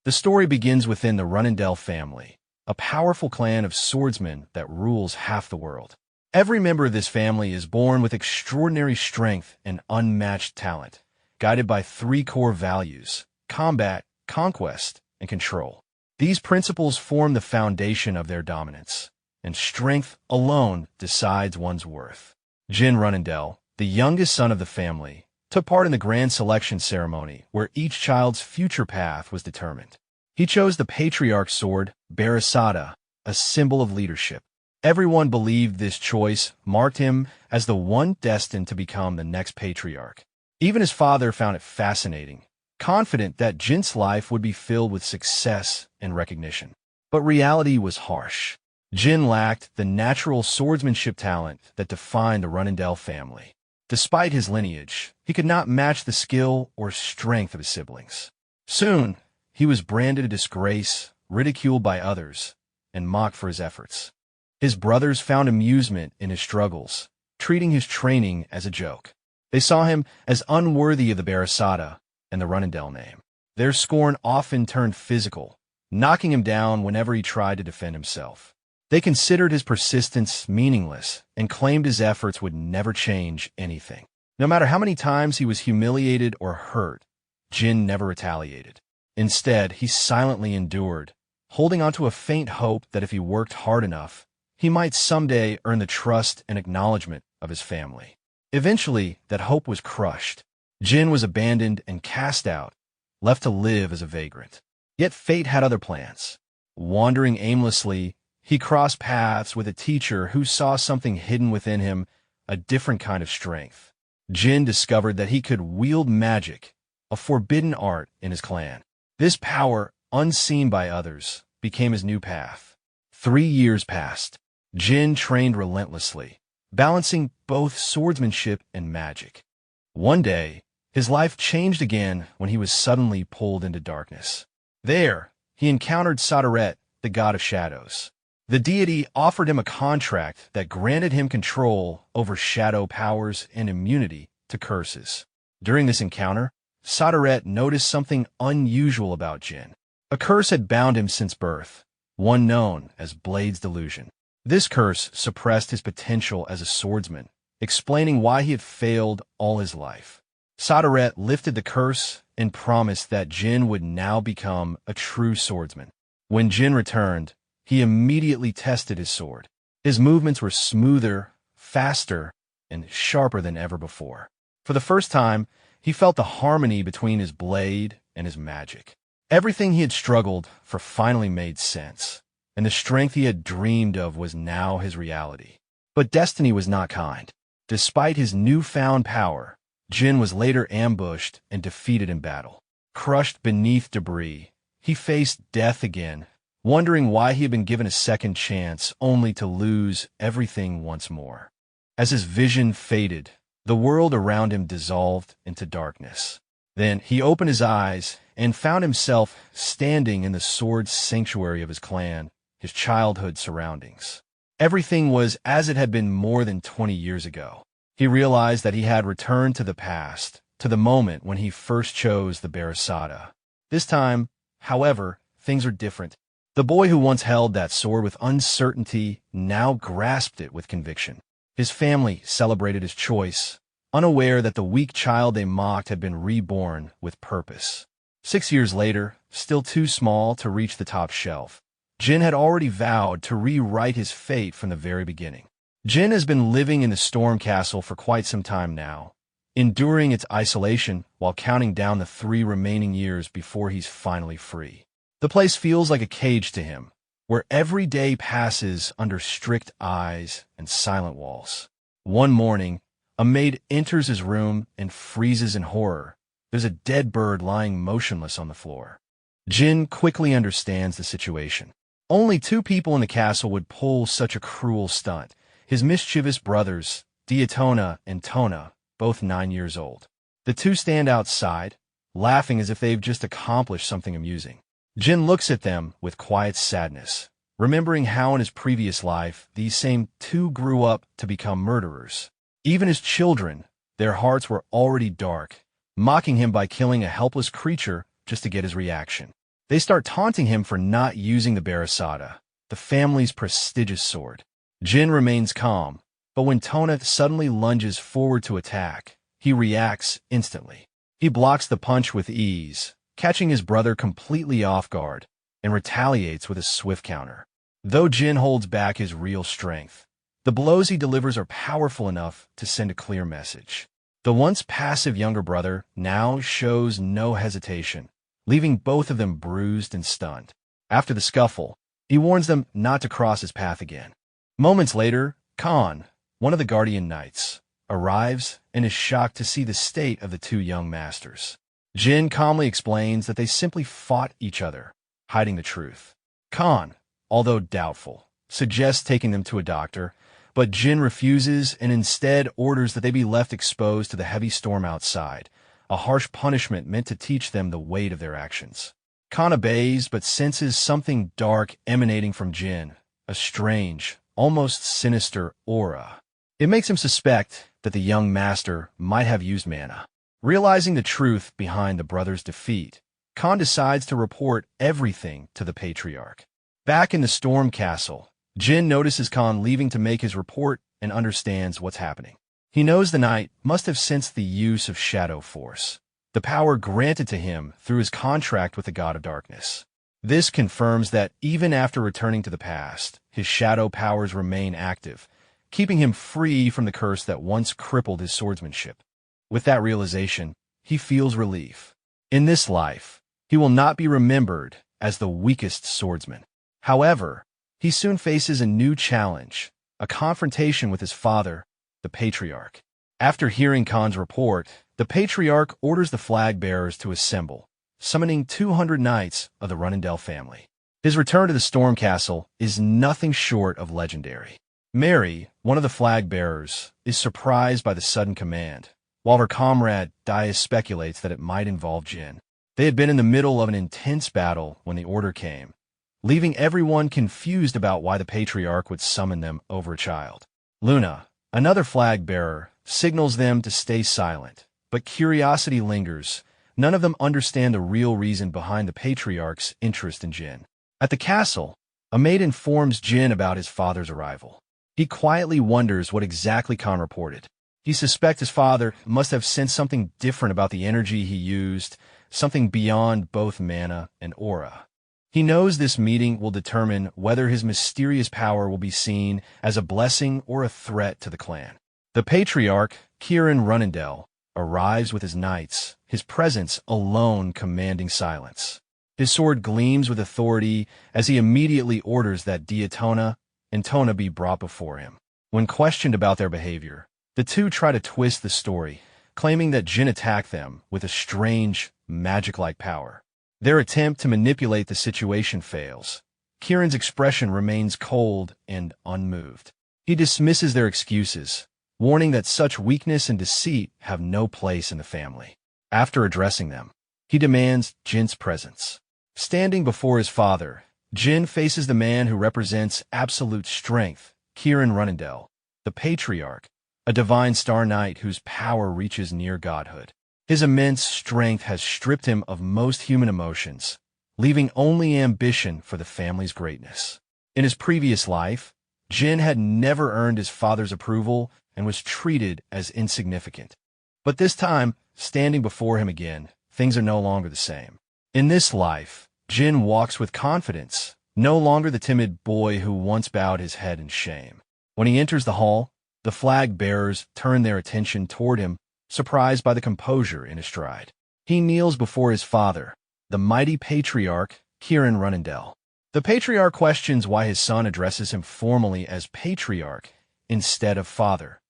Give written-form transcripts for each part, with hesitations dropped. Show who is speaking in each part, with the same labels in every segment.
Speaker 1: The story begins within the Runendell family, a powerful clan of swordsmen that rules half the world. Every member of this family is born with extraordinary strength and unmatched talent, guided by three core values: combat, conquest, and control. These principles form the foundation of their dominance, and strength alone decides one's worth. Jin Runendell, the youngest son of the family, took part in the grand selection ceremony where each child's future path was determined. He chose the patriarch's sword, Barasada, a symbol of leadership. Everyone believed this choice marked him as the one destined to become the next patriarch. Even his father found it fascinating, confident that Jin's life would be filled with success and recognition. But reality was harsh. Jin lacked the natural swordsmanship talent that defined the Runendell family. Despite his lineage, he could not match the skill or strength of his siblings. Soon, he was branded a disgrace, ridiculed by others, and mocked for his efforts. His brothers found amusement in his struggles, treating his training as a joke. They saw him as unworthy of the Barasada and the Runendell name. Their scorn often turned physical, knocking him down whenever he tried to defend himself. They considered his persistence meaningless and claimed his efforts would never change anything. No matter how many times he was humiliated or hurt, Jin never retaliated. Instead, he silently endured, holding on to a faint hope that if he worked hard enough, he might someday earn the trust and acknowledgement of his family. Eventually, that hope was crushed. Jin was abandoned and cast out, left to live as a vagrant. Yet fate had other plans. Wandering aimlessly, he crossed paths with a teacher who saw something hidden within him, a different kind of strength. Jin discovered that he could wield magic, a forbidden art in his clan. This power, unseen by others, became his new path. 3 years passed. Jin trained relentlessly, balancing both swordsmanship and magic. One day, his life changed again when he was suddenly pulled into darkness. There, he encountered Saderet, the god of shadows. The deity offered him a contract that granted him control over shadow powers and immunity to curses. During this encounter, Saderet noticed something unusual about Jin. A curse had bound him since birth, one known as Blade's Delusion. This curse suppressed his potential as a swordsman, explaining why he had failed all his life. Saderet lifted the curse and promised that Jin would now become a true swordsman. When Jin returned, he immediately tested his sword. His movements were smoother, faster, and sharper than ever before. For the first time, he felt the harmony between his blade and his magic. Everything he had struggled for finally made sense, and the strength he had dreamed of was now his reality. But destiny was not kind. Despite his newfound power, Jin was later ambushed and defeated in battle. Crushed beneath debris, he faced death again, wondering why he had been given a second chance only to lose everything once more. As his vision faded, the world around him dissolved into darkness. Then he opened his eyes and found himself standing in the sword sanctuary of his clan, his childhood surroundings. Everything was as it had been more than 20 years ago. He realized that he had returned to the past, to the moment when he first chose the Barasada. This time, however, things are different. The boy who once held that sword with uncertainty now grasped it with conviction. His family celebrated his choice, unaware that the weak child they mocked had been reborn with purpose. 6 years later, still too small to reach the top shelf, Jin had already vowed to rewrite his fate from the very beginning. Jin has been living in the Storm Castle for quite some time now, enduring its isolation while counting down the 3 remaining years before he's finally free. The place feels like a cage to him, where every day passes under strict eyes and silent walls. One morning, a maid enters his room and freezes in horror. There's a dead bird lying motionless on the floor. Jin quickly understands the situation. Only 2 people in the castle would pull such a cruel stunt: his mischievous brothers, Diatona and Tona, both 9 years old. The 2 stand outside, laughing as if they've just accomplished something amusing. Jin looks at them with quiet sadness, remembering how in his previous life these same 2 grew up to become murderers. Even as children, their hearts were already dark, mocking him by killing a helpless creature just to get his reaction. They start taunting him for not using the Barasada, the family's prestigious sword. Jin remains calm, but when Tona suddenly lunges forward to attack, he reacts instantly. He blocks the punch with ease, catching his brother completely off guard, and retaliates with a swift counter. Though Jin holds back his real strength, the blows he delivers are powerful enough to send a clear message. The once passive younger brother now shows no hesitation, leaving both of them bruised and stunned. After the scuffle, he warns them not to cross his path again. Moments later, Khan, one of the Guardian Knights, arrives and is shocked to see the state of the two young masters. Jin calmly explains that they simply fought each other, hiding the truth. Khan, although doubtful, suggests taking them to a doctor, but Jin refuses and instead orders that they be left exposed to the heavy storm outside, a harsh punishment meant to teach them the weight of their actions. Khan obeys but senses something dark emanating from Jin, a strange, almost sinister aura. It makes him suspect that the young master might have used mana. Realizing the truth behind the brothers' defeat, Khan decides to report everything to the Patriarch. Back in the Storm Castle, Jin notices Khan leaving to make his report and understands what's happening. He knows the knight must have sensed the use of Shadow Force, the power granted to him through his contract with the God of Darkness. This confirms that even after returning to the past, his shadow powers remain active, keeping him free from the curse that once crippled his swordsmanship. With that realization, he feels relief. In this life, he will not be remembered as the weakest swordsman. However, he soon faces a new challenge, a confrontation with his father, the Patriarch. After hearing Khan's report, the Patriarch orders the flag bearers to assemble, summoning 200 knights of the Runendell family. His return to the Storm Castle is nothing short of legendary. Mary, one of the flag bearers, is surprised by the sudden command, while her comrade Dia speculates that it might involve Jin. They had been in the middle of an intense battle when the order came, leaving everyone confused about why the Patriarch would summon them over a child. Luna, another flag bearer, signals them to stay silent, but curiosity lingers. None of them understand the real reason behind the Patriarch's interest in Jin. At the castle, a maid informs Jin about his father's arrival. He quietly wonders what exactly Khan reported. He suspects his father must have sensed something different about the energy he used, something beyond both mana and aura. He knows this meeting will determine whether his mysterious power will be seen as a blessing or a threat to the clan. The Patriarch, Kirin Runendell, arrives with his knights, his presence alone commanding silence. His sword gleams with authority as he immediately orders that Diatona and Tona be brought before him. When questioned about their behavior, the two try to twist the story, claiming that Jin attacked them with a strange, magic-like power. Their attempt to manipulate the situation fails. Kirin's expression remains cold and unmoved. He dismisses their excuses, warning that such weakness and deceit have no place in the family. After addressing them, he demands Jin's presence. Standing before his father, Jin faces the man who represents absolute strength, Kirin Runendell, the Patriarch, a divine star knight whose power reaches near godhood. His immense strength has stripped him of most human emotions, leaving only ambition for the family's greatness. In his previous life, Jin had never earned his father's approval and was treated as insignificant. But this time, standing before him again, things are no longer the same. In this life, Jin walks with confidence, no longer the timid boy who once bowed his head in shame. When he enters the hall, the flag bearers turn their attention toward him, surprised by the composure in his stride. He kneels before his father, the mighty Patriarch, Kirin Runendell. The Patriarch questions why his son addresses him formally as Patriarch instead of father.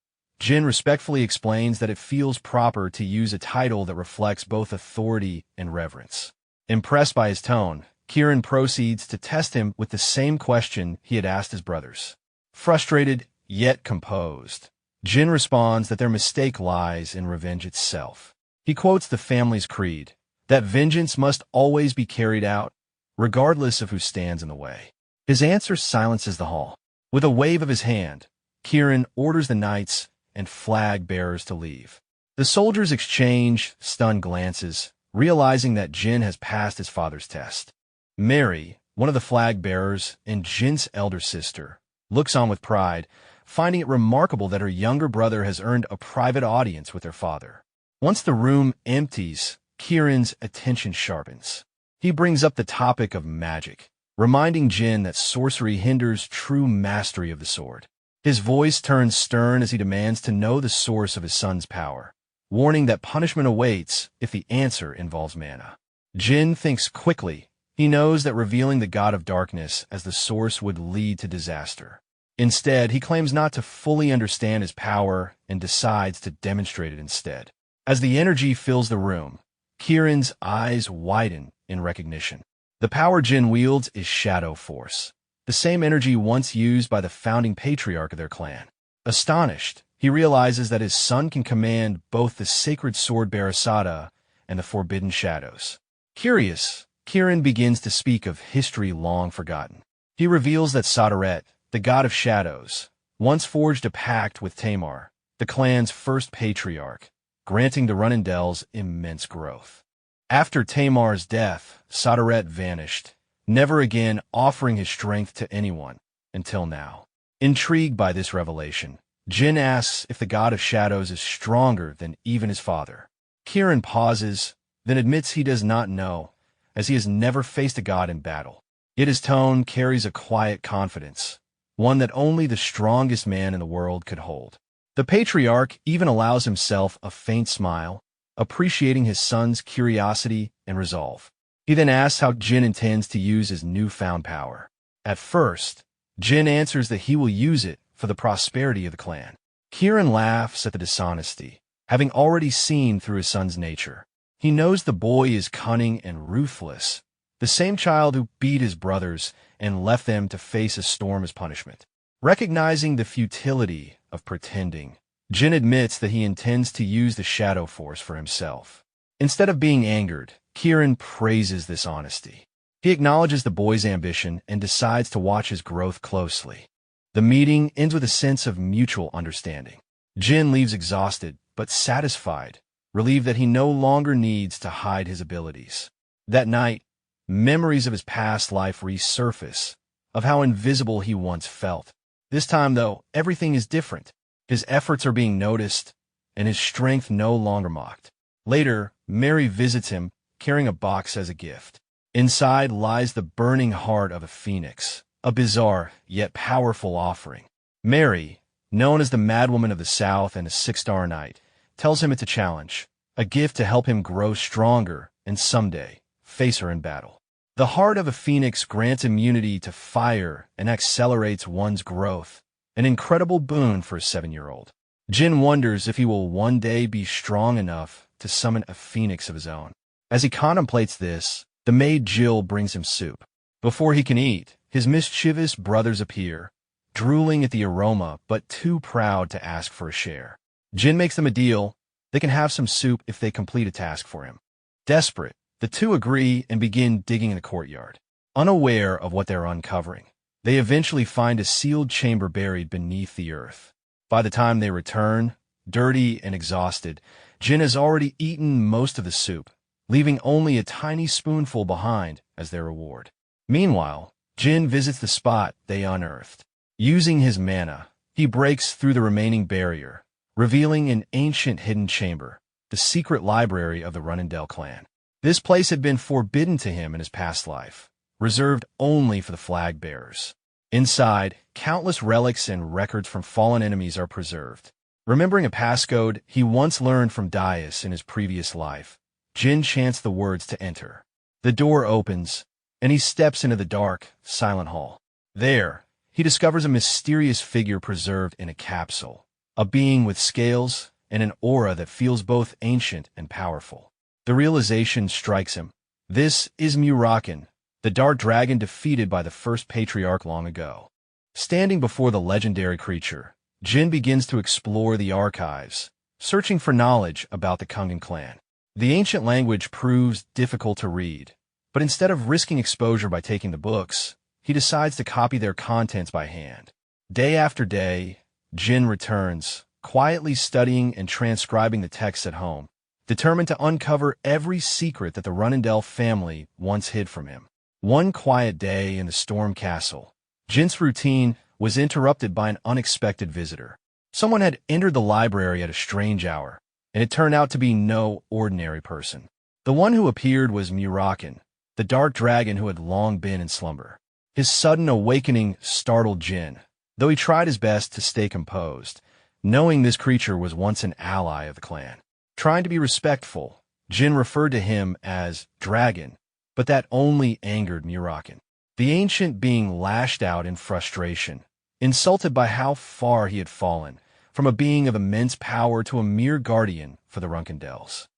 Speaker 1: Jin respectfully explains that it feels proper to use a title that reflects both authority and reverence. Impressed by his tone, Kirin proceeds to test him with the same question he had asked his brothers. Frustrated, yet composed, Jin responds that their mistake lies in revenge itself. He quotes the family's creed, that vengeance must always be carried out, regardless of who stands in the way. His answer silences the hall. With a wave of his hand, Kirin orders the knights and flag bearers to leave. The soldiers exchange stunned glances, realizing that Jin has passed his father's test. Mary, one of the flag bearers and Jin's elder sister, looks on with pride, finding it remarkable that her younger brother has earned a private audience with their father. Once the room empties, Kieran's attention sharpens. He brings up the topic of magic, reminding Jin that sorcery hinders true mastery of the sword. His voice turns stern as he demands to know the source of his son's power, warning that punishment awaits if the answer involves mana. Jin thinks quickly. He knows that revealing the god of darkness as the source would lead to disaster. Instead, he claims not to fully understand his power and decides to demonstrate it instead. As the energy fills the room, Kieran's eyes widen in recognition. The power Jin wields is Shadow Force, the same energy once used by the founding patriarch of their clan. Astonished, he realizes that his son can command both the sacred sword Barasada and the forbidden shadows. Curious, Kieran begins to speak of history long forgotten. He reveals that Sadaret, the god of shadows, once forged a pact with Tamar, the clan's first patriarch, granting the Runindels immense growth. After Tamar's death, Sadaret vanished, never again offering his strength to anyone, until now. Intrigued by this revelation, Jin asks if the god of shadows is stronger than even his father. Kieran pauses, then admits he does not know, as he has never faced a god in battle. Yet his tone carries a quiet confidence, one that only the strongest man in the world could hold. The patriarch even allows himself a faint smile, appreciating his son's curiosity and resolve. He then asks how Jin intends to use his newfound power. At first, Jin answers that he will use it for the prosperity of the clan. Kieran laughs at the dishonesty, having already seen through his son's nature. He knows the boy is cunning and ruthless, the same child who beat his brothers and left them to face a storm as punishment. Recognizing the futility of pretending, Jin admits that he intends to use the Shadow Force for himself. Instead of being angered, Kieran praises this honesty. He acknowledges the boy's ambition and decides to watch his growth closely. The meeting ends with a sense of mutual understanding. Jin leaves exhausted but satisfied, relieved that he no longer needs to hide his abilities. That night, memories of his past life resurface, of how invisible he once felt. This time, though, everything is different. His efforts are being noticed, and his strength no longer mocked. Later, Mary visits him, carrying a box as a gift. Inside lies the burning heart of a phoenix, a bizarre yet powerful offering. Mary, known as the Madwoman of the South and a six-star knight, tells him it's a challenge, a gift to help him grow stronger and someday face her in battle. The heart of a phoenix grants immunity to fire and accelerates one's growth, an incredible boon for a 7-year-old. Jin wonders if he will one day be strong enough to summon a phoenix of his own. As he contemplates this, the maid Jill brings him soup. Before he can eat, his mischievous brothers appear, drooling at the aroma but too proud to ask for a share. Jin makes them a deal. They can have some soup if they complete a task for him. Desperate, the two agree and begin digging in the courtyard. Unaware of what they're uncovering, they eventually find a sealed chamber buried beneath the earth. By the time they return, dirty and exhausted, Jin has already eaten most of the soup, leaving only a tiny spoonful behind as their reward. Meanwhile, Jin visits the spot they unearthed. Using his mana, he breaks through the remaining barrier, revealing an ancient hidden chamber, the secret library of the Runindel clan. This place had been forbidden to him in his past life, reserved only for the flag bearers. Inside, countless relics and records from fallen enemies are preserved. Remembering a passcode he once learned from Dais in his previous life, Jin chants the words to enter. The door opens, and he steps into the dark, silent hall. There, he discovers a mysterious figure preserved in a capsule, a being with scales and an aura that feels both ancient and powerful. The realization strikes him. This is Muraken, the dark dragon defeated by the first patriarch long ago. Standing before the legendary creature, Jin begins to explore the archives, searching for knowledge about the Kungan clan. The ancient language proves difficult to read, but instead of risking exposure by taking the books, he decides to copy their contents by hand. Day after day, Jin returns, quietly studying and transcribing the texts at home, determined to uncover every secret that the Runindel family once hid from him. One quiet day in the Storm Castle, Jin's routine was interrupted by an unexpected visitor. Someone had entered the library at a strange hour, and it turned out to be no ordinary person. The one who appeared was Muraken, the dark dragon who had long been in slumber. His sudden awakening startled Jin, though he tried his best to stay composed, knowing this creature was once an ally of the clan. Trying to be respectful, Jin referred to him as Dragon, but that only angered Muraken. The ancient being lashed out in frustration, insulted by how far he had fallen, from a being of immense power to a mere guardian for the Runkendels.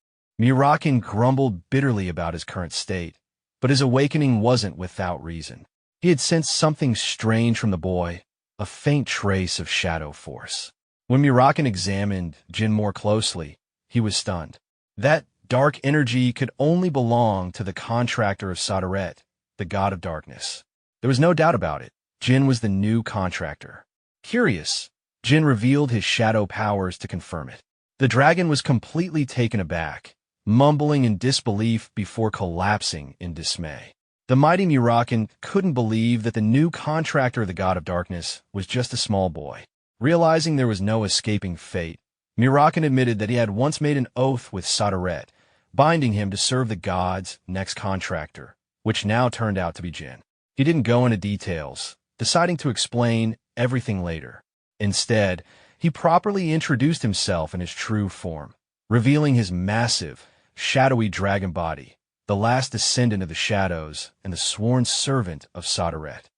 Speaker 1: Muraken grumbled bitterly about his current state, but his awakening wasn't without reason. He had sensed something strange from the boy, a faint trace of shadow force. When Muraken examined Jin more closely, he was stunned. That dark energy could only belong to the contractor of Sadaret, the god of darkness. There was no doubt about it. Jin was the new contractor. Curious, Jin revealed his shadow powers to confirm it. The dragon was completely taken aback, mumbling in disbelief before collapsing in dismay. The mighty Muraken couldn't believe that the new contractor of the god of darkness was just a small boy. Realizing there was no escaping fate, Muraken admitted that he had once made an oath with Sadaret, binding him to serve the god's next contractor, which now turned out to be Jin. He didn't go into details, deciding to explain everything later. Instead, he properly introduced himself in his true form, revealing his massive, shadowy dragon body, the last descendant of the shadows and the sworn servant of Sadaret.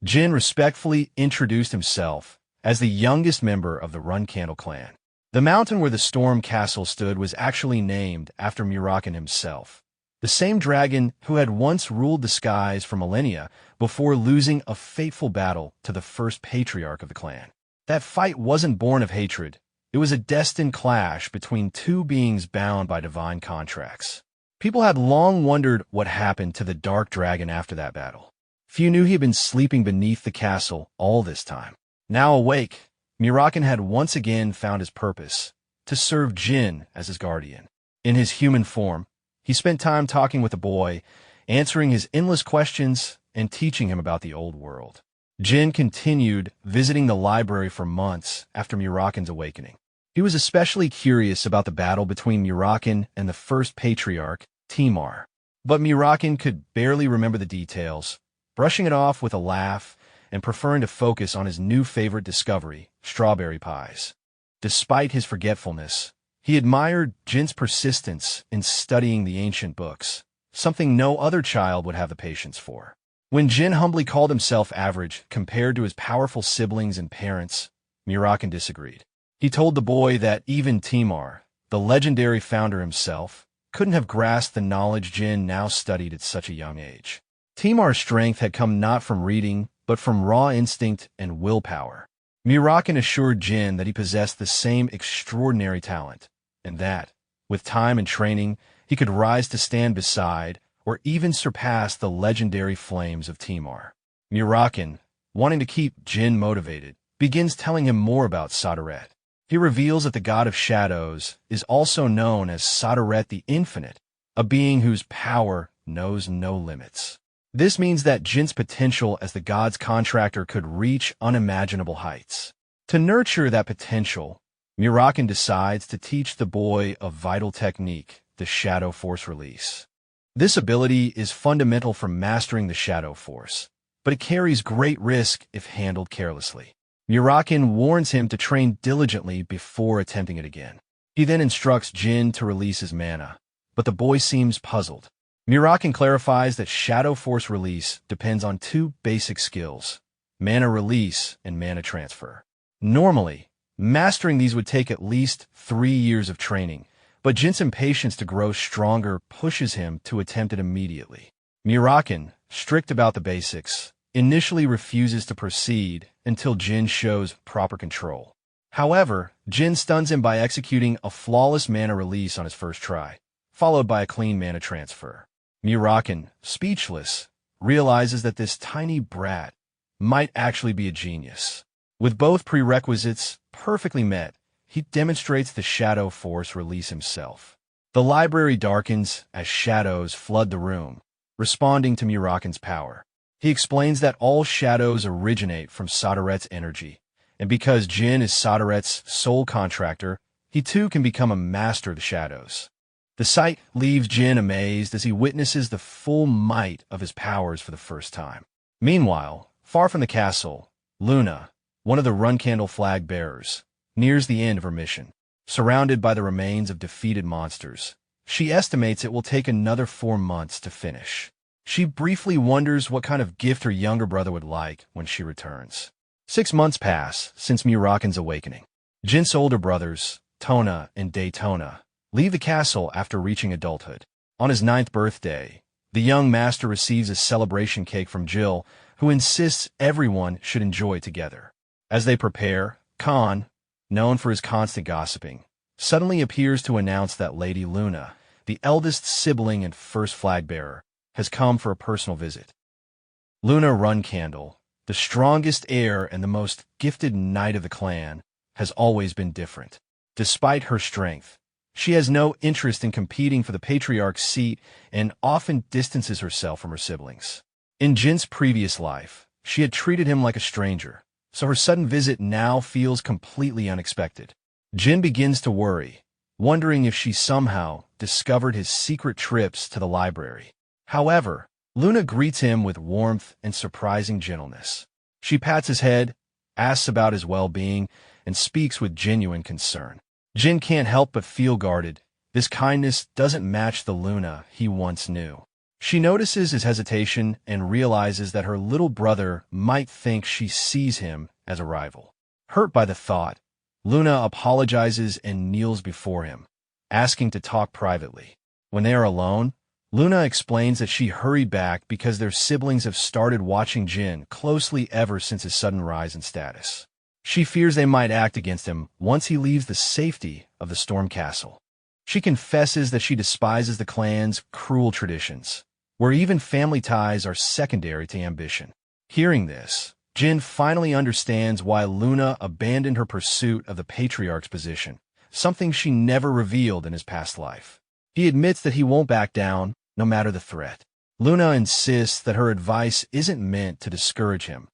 Speaker 1: Jin respectfully introduced himself as the youngest member of the Runcandle clan. The mountain where the Storm Castle stood was actually named after Muraken himself, the same dragon who had once ruled the skies for millennia before losing a fateful battle to the first patriarch of the clan. That fight wasn't born of hatred. It was a destined clash between two beings bound by divine contracts. People had long wondered what happened to the dark dragon after that battle. Few knew he had been sleeping beneath the castle all this time. Now awake, Muraken had once again found his purpose, to serve Jin as his guardian. In his human form, he spent time talking with the boy, answering his endless questions and teaching him about the old world. Jin continued visiting the library for months after Muraken's awakening. He was especially curious about the battle between Muraken and the first patriarch, Timar. But Muraken could barely remember the details, brushing it off with a laugh and preferring to focus on his new favorite discovery, strawberry pies. Despite his forgetfulness, he admired Jin's persistence in studying the ancient books, something no other child would have the patience for. When Jin humbly called himself average compared to his powerful siblings and parents, Muraken disagreed. He told the boy that even Timar, the legendary founder himself, couldn't have grasped the knowledge Jin now studied at such a young age. Timar's strength had come not from reading, but from raw instinct and willpower. Muraken assured Jin that he possessed the same extraordinary talent, and that, with time and training, he could rise to stand beside or even surpass the legendary flames of Timar. Muraken, wanting to keep Jin motivated, begins telling him more about Sadaret. He reveals that the god of shadows is also known as Sadaret the Infinite, a being whose power knows no limits. This means that Jin's potential as the god's contractor could reach unimaginable heights. To nurture that potential, Muraken decides to teach the boy a vital technique, the Shadow Force Release. This ability is fundamental for mastering the Shadow Force, but it carries great risk if handled carelessly. Muraken warns him to train diligently before attempting it again. He then instructs Jin to release his mana, but the boy seems puzzled. Muraken clarifies that Shadow Force Release depends on two basic skills, mana release and mana transfer. Normally, mastering these would take at least 3 years of training, but Jin's impatience to grow stronger pushes him to attempt it immediately. Muraken, strict about the basics, initially refuses to proceed until Jin shows proper control. However, Jin stuns him by executing a flawless mana release on his first try, followed by a clean mana transfer. Muraken, speechless, realizes that this tiny brat might actually be a genius. With both prerequisites perfectly met, he demonstrates the Shadow Force Release himself. The library darkens as shadows flood the room, responding to Muraken's power. He explains that all shadows originate from Soderet's energy, and because Jin is Soderet's sole contractor, he too can become a master of the shadows. The sight leaves Jin amazed as he witnesses the full might of his powers for the first time. Meanwhile, far from the castle, Luna, one of the Run-Candle flag bearers, nears the end of her mission. Surrounded by the remains of defeated monsters, she estimates it will take another 4 months to finish. She briefly wonders what kind of gift her younger brother would like when she returns. 6 months pass since Muraken's awakening. Jin's older brothers, Tona and Daytona, leave the castle after reaching adulthood. On his 9th birthday, the young master receives a celebration cake from Jill, who insists everyone should enjoy together. As they prepare, Khan, known for his constant gossiping, suddenly appears to announce that Lady Luna, the eldest sibling and first flag bearer, has come for a personal visit. Luna Run-Candle, the strongest heir and the most gifted knight of the clan, has always been different. Despite her strength, she has no interest in competing for the patriarch's seat and often distances herself from her siblings. In Jin's previous life, she had treated him like a stranger, so her sudden visit now feels completely unexpected. Jin begins to worry, wondering if she somehow discovered his secret trips to the library. However, Luna greets him with warmth and surprising gentleness. She pats his head, asks about his well-being, and speaks with genuine concern. Jin can't help but feel guarded. This kindness doesn't match the Luna he once knew. She notices his hesitation and realizes that her little brother might think she sees him as a rival. Hurt by the thought, Luna apologizes and kneels before him, asking to talk privately. When they are alone, Luna explains that she hurried back because their siblings have started watching Jin closely ever since his sudden rise in status. She fears they might act against him once he leaves the safety of the Storm Castle. She confesses that she despises the clan's cruel traditions, where even family ties are secondary to ambition. Hearing this, Jin finally understands why Luna abandoned her pursuit of the patriarch's position, something she never revealed in his past life. He admits that he won't back down, no matter the threat. Luna insists that her advice isn't meant to discourage him,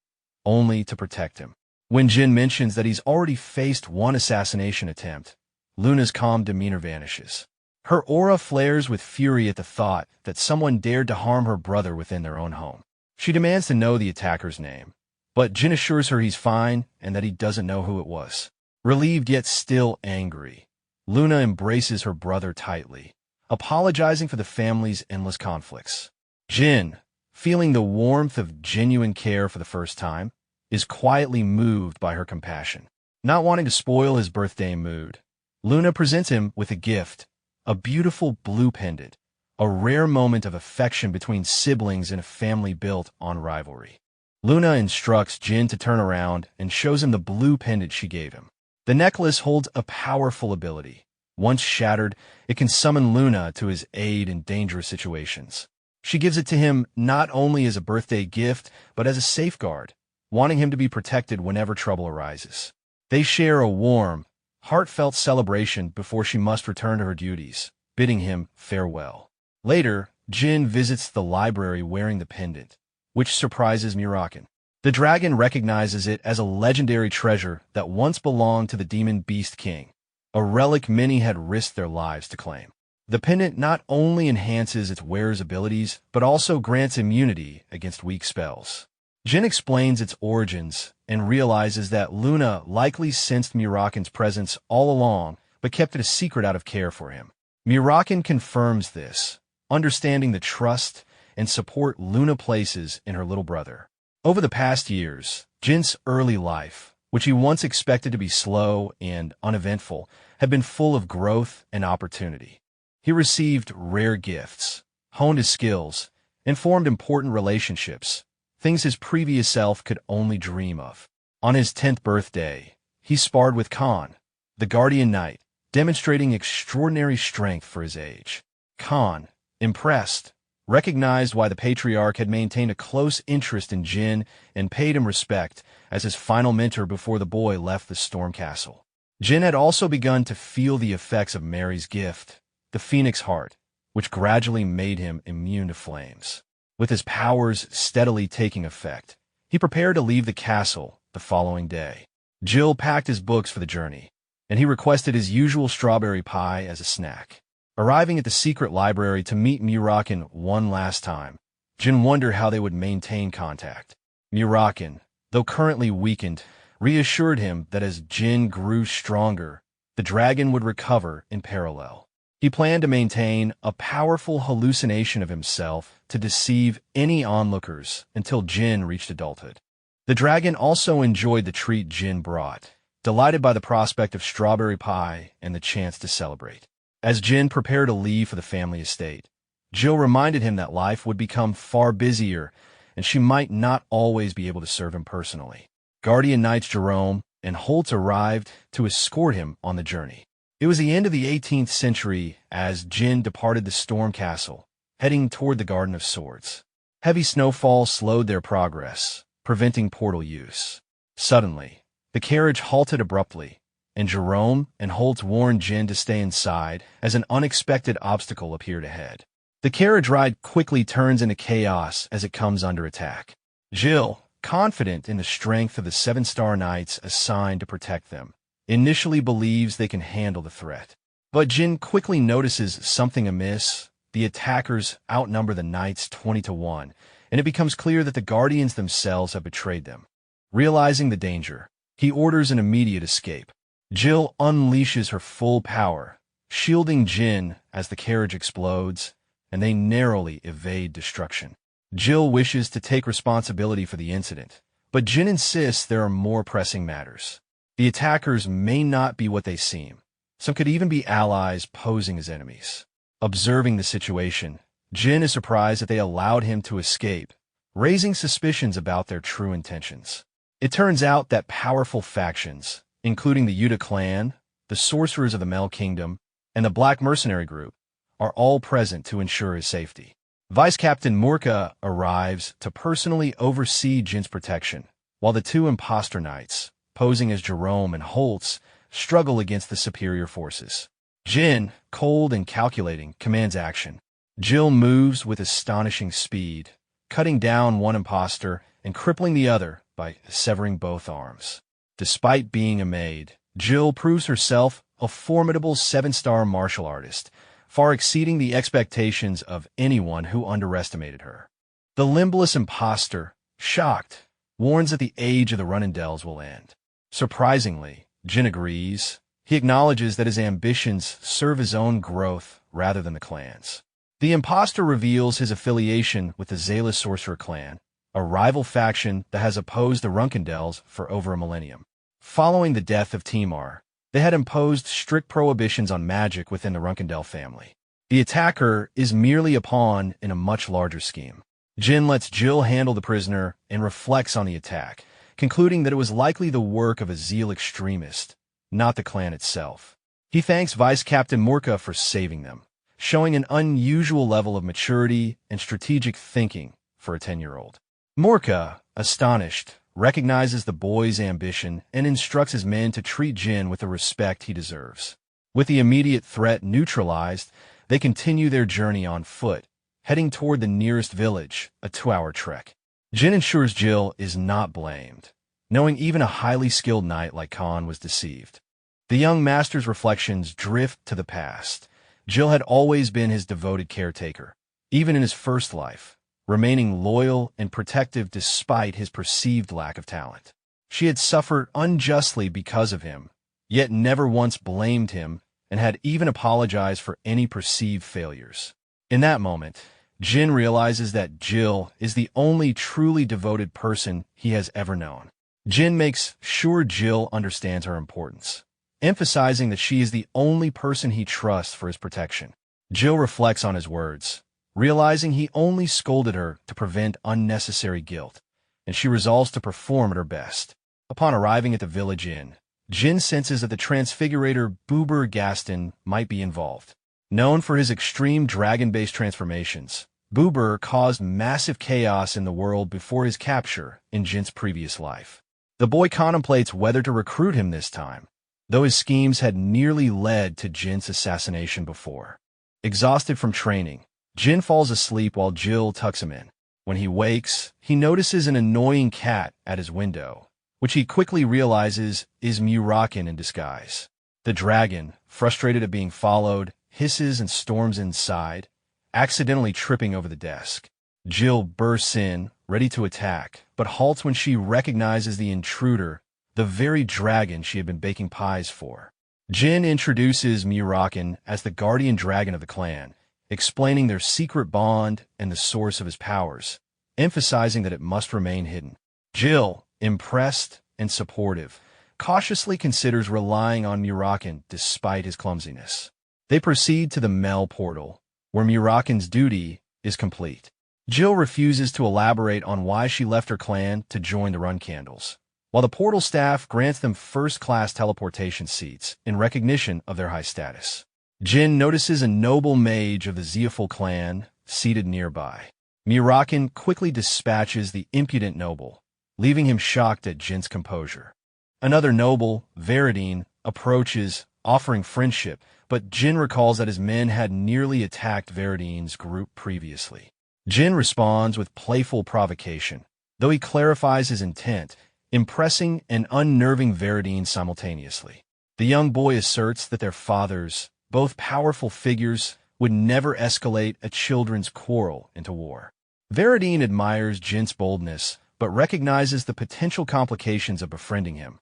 Speaker 1: only to protect him. When Jin mentions that he's already faced one assassination attempt, Luna's calm demeanor vanishes. Her aura flares with fury at the thought that someone dared to harm her brother within their own home. She demands to know the attacker's name, but Jin assures her he's fine and that he doesn't know who it was. Relieved yet still angry, Luna embraces her brother tightly, apologizing for the family's endless conflicts. Jin, feeling the warmth of genuine care for the first time, is quietly moved by her compassion. Not wanting to spoil his birthday mood, Luna presents him with a gift, a beautiful blue pendant, a rare moment of affection between siblings in a family built on rivalry. Luna instructs Jin to turn around and shows him the blue pendant she gave him. The necklace holds a powerful ability. Once shattered, it can summon Luna to his aid in dangerous situations. She gives it to him not only as a birthday gift, but as a safeguard, wanting him to be protected whenever trouble arises. They share a warm, heartfelt celebration before she must return to her duties, bidding him farewell. Later, Jin visits the library wearing the pendant, which surprises Muraken. The dragon recognizes it as a legendary treasure that once belonged to the demon beast king, a relic many had risked their lives to claim. The pendant not only enhances its wearer's abilities, but also grants immunity against weak spells. Jin explains its origins and realizes that Luna likely sensed Muraken's presence all along, but kept it a secret out of care for him. Muraken confirms this, understanding the trust and support Luna places in her little brother. Over the past years, Jin's early life, which he once expected to be slow and uneventful, had been full of growth and opportunity. He received rare gifts, honed his skills, and formed important relationships, things his previous self could only dream of. On his 10th birthday, he sparred with Khan, the guardian knight, demonstrating extraordinary strength for his age. Khan, impressed, recognized why the patriarch had maintained a close interest in Jin and paid him respect as his final mentor before the boy left the Storm Castle. Jin had also begun to feel the effects of Mary's gift, the Phoenix Heart, which gradually made him immune to flames. With his powers steadily taking effect, he prepared to leave the castle the following day. Jill packed his books for the journey, and he requested his usual strawberry pie as a snack. Arriving at the secret library to meet Murakin one last time, Jin wondered how they would maintain contact. Murakin, though currently weakened, reassured him that as Jin grew stronger, the dragon would recover in parallel. He planned to maintain a powerful hallucination of himself to deceive any onlookers until Jin reached adulthood. The dragon also enjoyed the treat Jin brought, delighted by the prospect of strawberry pie and the chance to celebrate. As Jin prepared to leave for the family estate, Jill reminded him that life would become far busier and she might not always be able to serve him personally. Guardian Knights Jerome and Holt arrived to escort him on the journey. It was the end of the 18th century as Jin departed the Storm Castle, heading toward the Garden of Swords. Heavy snowfall slowed their progress, preventing portal use. Suddenly, the carriage halted abruptly, and Jerome and Holt warned Jin to stay inside as an unexpected obstacle appeared ahead. The carriage ride quickly turns into chaos as it comes under attack. Jill, confident in the strength of the 7-star knights assigned to protect them, initially believes they can handle the threat. But Jin quickly notices something amiss. The attackers outnumber the knights 20-1, and it becomes clear that the guardians themselves have betrayed them. Realizing the danger, he orders an immediate escape. Jill unleashes her full power, shielding Jin as the carriage explodes, and they narrowly evade destruction. Jill wishes to take responsibility for the incident, but Jin insists there are more pressing matters. The attackers may not be what they seem. Some could even be allies posing as enemies. Observing the situation, Jin is surprised that they allowed him to escape, raising suspicions about their true intentions. It turns out that powerful factions, including the Yuta clan, the sorcerers of the Mel Kingdom, and the Black Mercenary Group, are all present to ensure his safety. Vice Captain Murka arrives to personally oversee Jin's protection, while the two imposter knights, posing as Jerome and Holtz, struggle against the superior forces. Jin, cold and calculating, commands action. Jill moves with astonishing speed, cutting down one imposter and crippling the other by severing both arms. Despite being a maid, Jill proves herself a formidable 7-star martial artist, far exceeding the expectations of anyone who underestimated her. The limbless imposter, shocked, warns that the age of the Runendells will end. Surprisingly, Jin agrees. He acknowledges that his ambitions serve his own growth rather than the clan's. The imposter reveals his affiliation with the Zayla Sorcerer clan, a rival faction that has opposed the Runkendells for over a millennium. Following the death of Timar, they had imposed strict prohibitions on magic within the Runkendell family. The attacker is merely a pawn in a much larger scheme. Jin lets Jill handle the prisoner and reflects on the attack, concluding that it was likely the work of a Zeal extremist, not the clan itself. He thanks Vice Captain Murka for saving them, showing an unusual level of maturity and strategic thinking for a 10-year-old. Murka, astonished, recognizes the boy's ambition and instructs his men to treat Jin with the respect he deserves. With the immediate threat neutralized, they continue their journey on foot, heading toward the nearest village, a 2-hour trek. Jin ensures Jill is not blamed, knowing even a highly skilled knight like Khan was deceived. The young master's reflections drift to the past. Jill had always been his devoted caretaker, even in his first life, remaining loyal and protective despite his perceived lack of talent. She had suffered unjustly because of him, yet never once blamed him and had even apologized for any perceived failures. In that moment, Jin realizes that Jill is the only truly devoted person he has ever known. Jin makes sure Jill understands her importance, emphasizing that she is the only person he trusts for his protection. Jill reflects on his words, realizing he only scolded her to prevent unnecessary guilt, and she resolves to perform at her best. Upon arriving at the village inn, Jin senses that the transfigurator Buber Gaston might be involved. Known for his extreme dragon-based transformations, Buber caused massive chaos in the world before his capture in Jin's previous life. The boy contemplates whether to recruit him this time, though his schemes had nearly led to Jin's assassination before. Exhausted from training, Jin falls asleep while Jill tucks him in. When he wakes, he notices an annoying cat at his window, which he quickly realizes is Muraken in disguise. The dragon, frustrated at being followed, hisses and storms inside, accidentally tripping over the desk. Jill bursts in, ready to attack, but halts when she recognizes the intruder, the very dragon she had been baking pies for. Jin introduces Muraken as the guardian dragon of the clan, explaining their secret bond and the source of his powers, emphasizing that it must remain hidden. Jill, impressed and supportive, cautiously considers relying on Muraken despite his clumsiness. They proceed to the Mel portal, where Muraken's duty is complete. Jill refuses to elaborate on why she left her clan to join the Run Candles, while the portal staff grants them first-class teleportation seats in recognition of their high status. Jin notices a noble mage of the Zeoful clan seated nearby. Muraken quickly dispatches the impudent noble, leaving him shocked at Jin's composure. Another noble, Veridine, approaches, offering friendship, but Jin recalls that his men had nearly attacked Veridine's group previously. Jin responds with playful provocation, though he clarifies his intent, impressing and unnerving Veridine simultaneously. The young boy asserts that their fathers, both powerful figures, would never escalate a children's quarrel into war. Veridine admires Jin's boldness, but recognizes the potential complications of befriending him,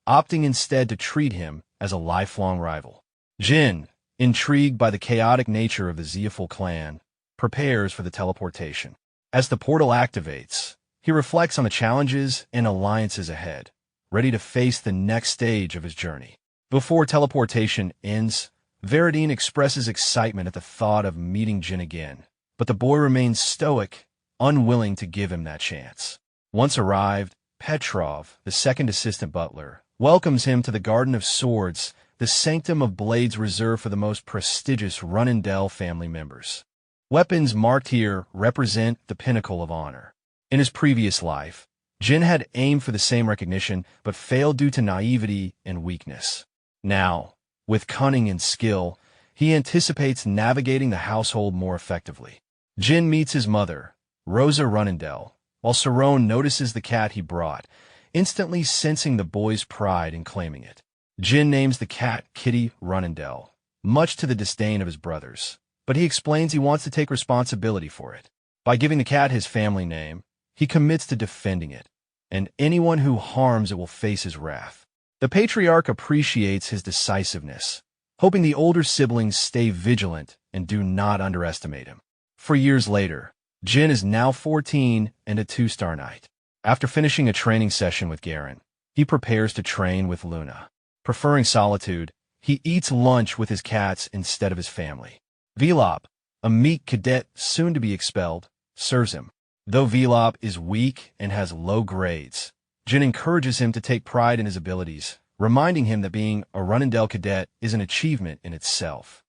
Speaker 1: opting instead to treat him as a lifelong rival. Jin, intrigued by the chaotic nature of the Zeoful clan, prepares for the teleportation. As the portal activates, he reflects on the challenges and alliances ahead, ready to face the next stage of his journey. Before teleportation ends, Veridine expresses excitement at the thought of meeting Jin again, but the boy remains stoic, unwilling to give him that chance. Once arrived, Petrov, the second assistant butler, welcomes him to the Garden of Swords, the sanctum of blades reserved for the most prestigious Runindel family members. Weapons marked here represent the pinnacle of honor. In his previous life, Jin had aimed for the same recognition, but failed due to naivety and weakness. Now, with cunning and skill, he anticipates navigating the household more effectively. Jin meets his mother, Rosa Runindel, while Sarone notices the cat he brought, instantly sensing the boy's pride in claiming it. Jin names the cat Kitty Runindel, much to the disdain of his brothers, but he explains he wants to take responsibility for it. By giving the cat his family name, he commits to defending it, and anyone who harms it will face his wrath. The patriarch appreciates his decisiveness, hoping the older siblings stay vigilant and do not underestimate him. 4 years later, Jin is now 14 and a 2-star knight. After finishing a training session with Garen, he prepares to train with Luna. Preferring solitude, he eats lunch with his cats instead of his family. Velop, a meek cadet soon to be expelled, serves him. Though Velop is weak and has low grades, Jin encourages him to take pride in his abilities, reminding him that being a Runindel cadet is an achievement in itself.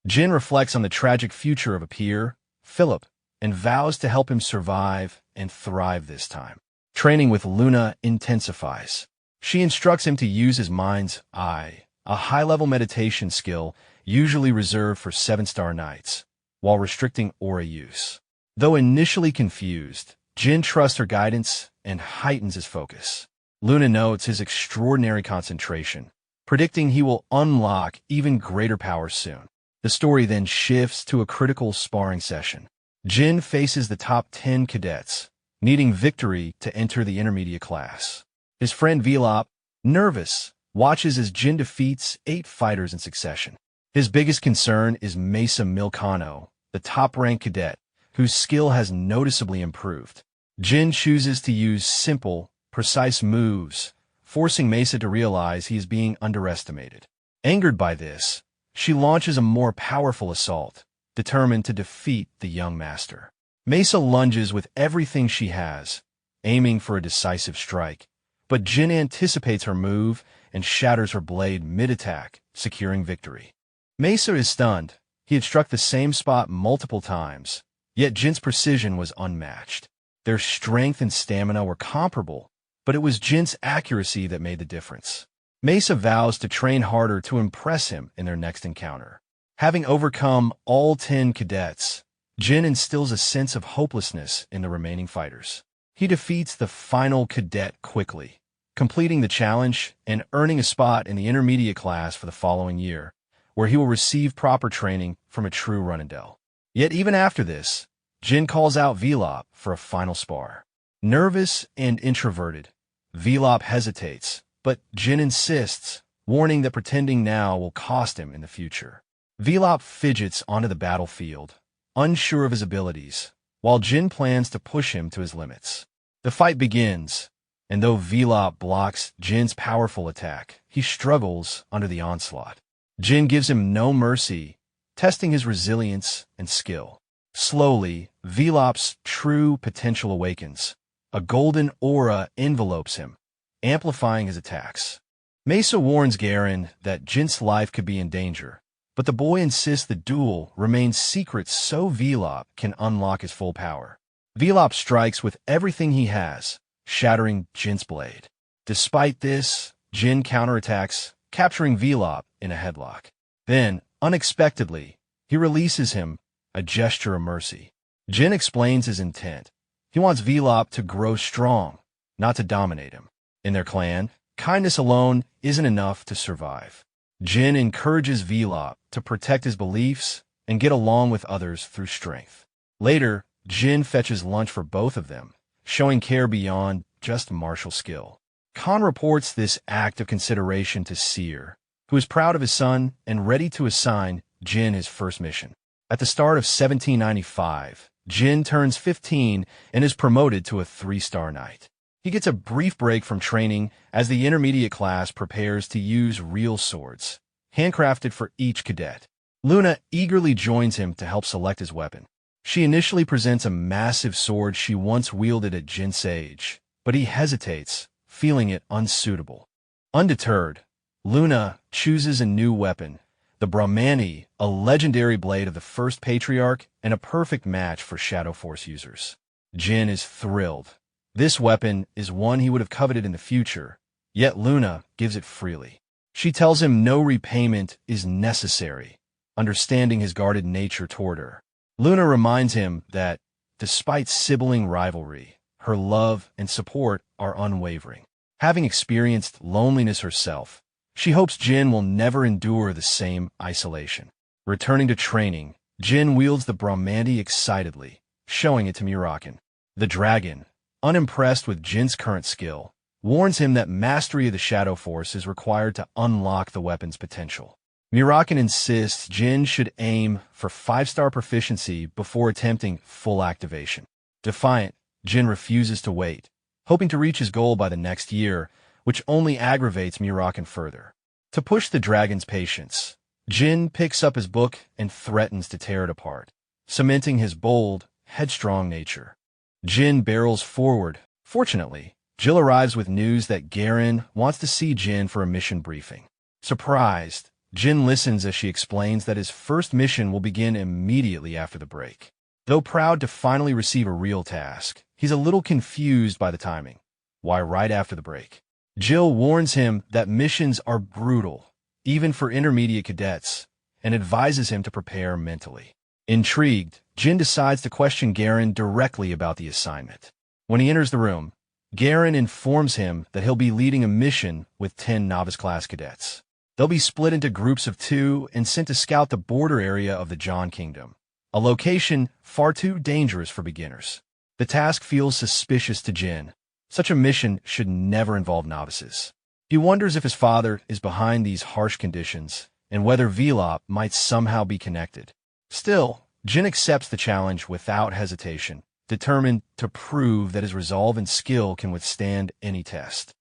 Speaker 1: Jin reflects on the tragic future of a peer, Philip, and vows to help him survive and thrive this time. Training with Luna intensifies. She instructs him to use his mind's eye, a high-level meditation skill usually reserved for 7-star knights, while restricting aura use. Though initially confused, Jin trusts her guidance and heightens his focus. Luna notes his extraordinary concentration, predicting he will unlock even greater power soon. The story then shifts to a critical sparring session. Jin faces the top 10 cadets, needing victory to enter the intermediate class. His friend Velop, nervous, watches as Jin defeats 8 fighters in succession. His biggest concern is Mesa Milcano, the top-ranked cadet, whose skill has noticeably improved. Jin chooses to use simple, precise moves, forcing Mesa to realize he is being underestimated. Angered by this, she launches a more powerful assault, determined to defeat the young master. Mesa lunges with everything she has, aiming for a decisive strike, but Jin anticipates her move and shatters her blade mid-attack, securing victory. Mesa is stunned. He had struck the same spot multiple times, yet Jin's precision was unmatched. Their strength and stamina were comparable, but it was Jin's accuracy that made the difference. Mesa vows to train harder to impress him in their next encounter. Having overcome all 10 cadets, Jin instills a sense of hopelessness in the remaining fighters. He defeats the final cadet quickly, completing the challenge and earning a spot in the intermediate class for the following year, where he will receive proper training from a true Runendell. Yet even after this, Jin calls out Velop for a final spar. Nervous and introverted, Velop hesitates, but Jin insists, warning that pretending now will cost him in the future. Velop fidgets onto the battlefield, unsure of his abilities, while Jin plans to push him to his limits. The fight begins, and though Velop blocks Jin's powerful attack, he struggles under the onslaught. Jin gives him no mercy, testing his resilience and skill. Slowly, Velop's true potential awakens. A golden aura envelopes him, amplifying his attacks. Mesa warns Garen that Jin's life could be in danger, but the boy insists the duel remains secret so Velop can unlock his full power. Velop strikes with everything he has, shattering Jin's blade. Despite this, Jin counterattacks, capturing Velop in a headlock. Then, unexpectedly, he releases him, a gesture of mercy. Jin explains his intent. He wants Velop to grow strong, not to dominate him. In their clan, kindness alone isn't enough to survive. Jin encourages Velop to protect his beliefs and get along with others through strength. Later, Jin fetches lunch for both of them, showing care beyond just martial skill. Khan reports this act of consideration to Seer, who is proud of his son and ready to assign Jin his first mission. At the start of 1795, Jin turns 15 and is promoted to a 3-star knight. He gets a brief break from training as the intermediate class prepares to use real swords, handcrafted for each cadet. Luna eagerly joins him to help select his weapon. She initially presents a massive sword she once wielded at Jin's age, but he hesitates, feeling it unsuitable. Undeterred, Luna chooses a new weapon, the Brahmani, a legendary blade of the first patriarch and a perfect match for Shadow Force users. Jin is thrilled. This weapon is one he would have coveted in the future, yet Luna gives it freely. She tells him no repayment is necessary, understanding his guarded nature toward her. Luna reminds him that, despite sibling rivalry, her love and support are unwavering. Having experienced loneliness herself, she hopes Jin will never endure the same isolation. Returning to training, Jin wields the Brahmandi excitedly, showing it to Muraken. The dragon, unimpressed with Jin's current skill, warns him that mastery of the Shadow Force is required to unlock the weapon's potential. Muraken insists Jin should aim for 5-star proficiency before attempting full activation. Defiant, Jin refuses to wait, hoping to reach his goal by the next year, which only aggravates Muraken further. To push the dragon's patience, Jin picks up his book and threatens to tear it apart, cementing his bold, headstrong nature. Jin barrels forward. Fortunately, Jill arrives with news that Garen wants to see Jin for a mission briefing. Surprised, Jin listens as she explains that his first mission will begin immediately after the break. Though proud to finally receive a real task, he's a little confused by the timing. Why right after the break? Jill warns him that missions are brutal, even for intermediate cadets, and advises him to prepare mentally. Intrigued, Jin decides to question Garen directly about the assignment. When he enters the room, Garen informs him that he'll be leading a mission with 10 novice-class cadets. They'll be split into groups of 2 and sent to scout the border area of the John Kingdom, a location far too dangerous for beginners. The task feels suspicious to Jin. Such a mission should never involve novices. He wonders if his father is behind these harsh conditions and whether Velop might somehow be connected. Still, Jin accepts the challenge without hesitation, determined to prove that his resolve and skill can withstand any test.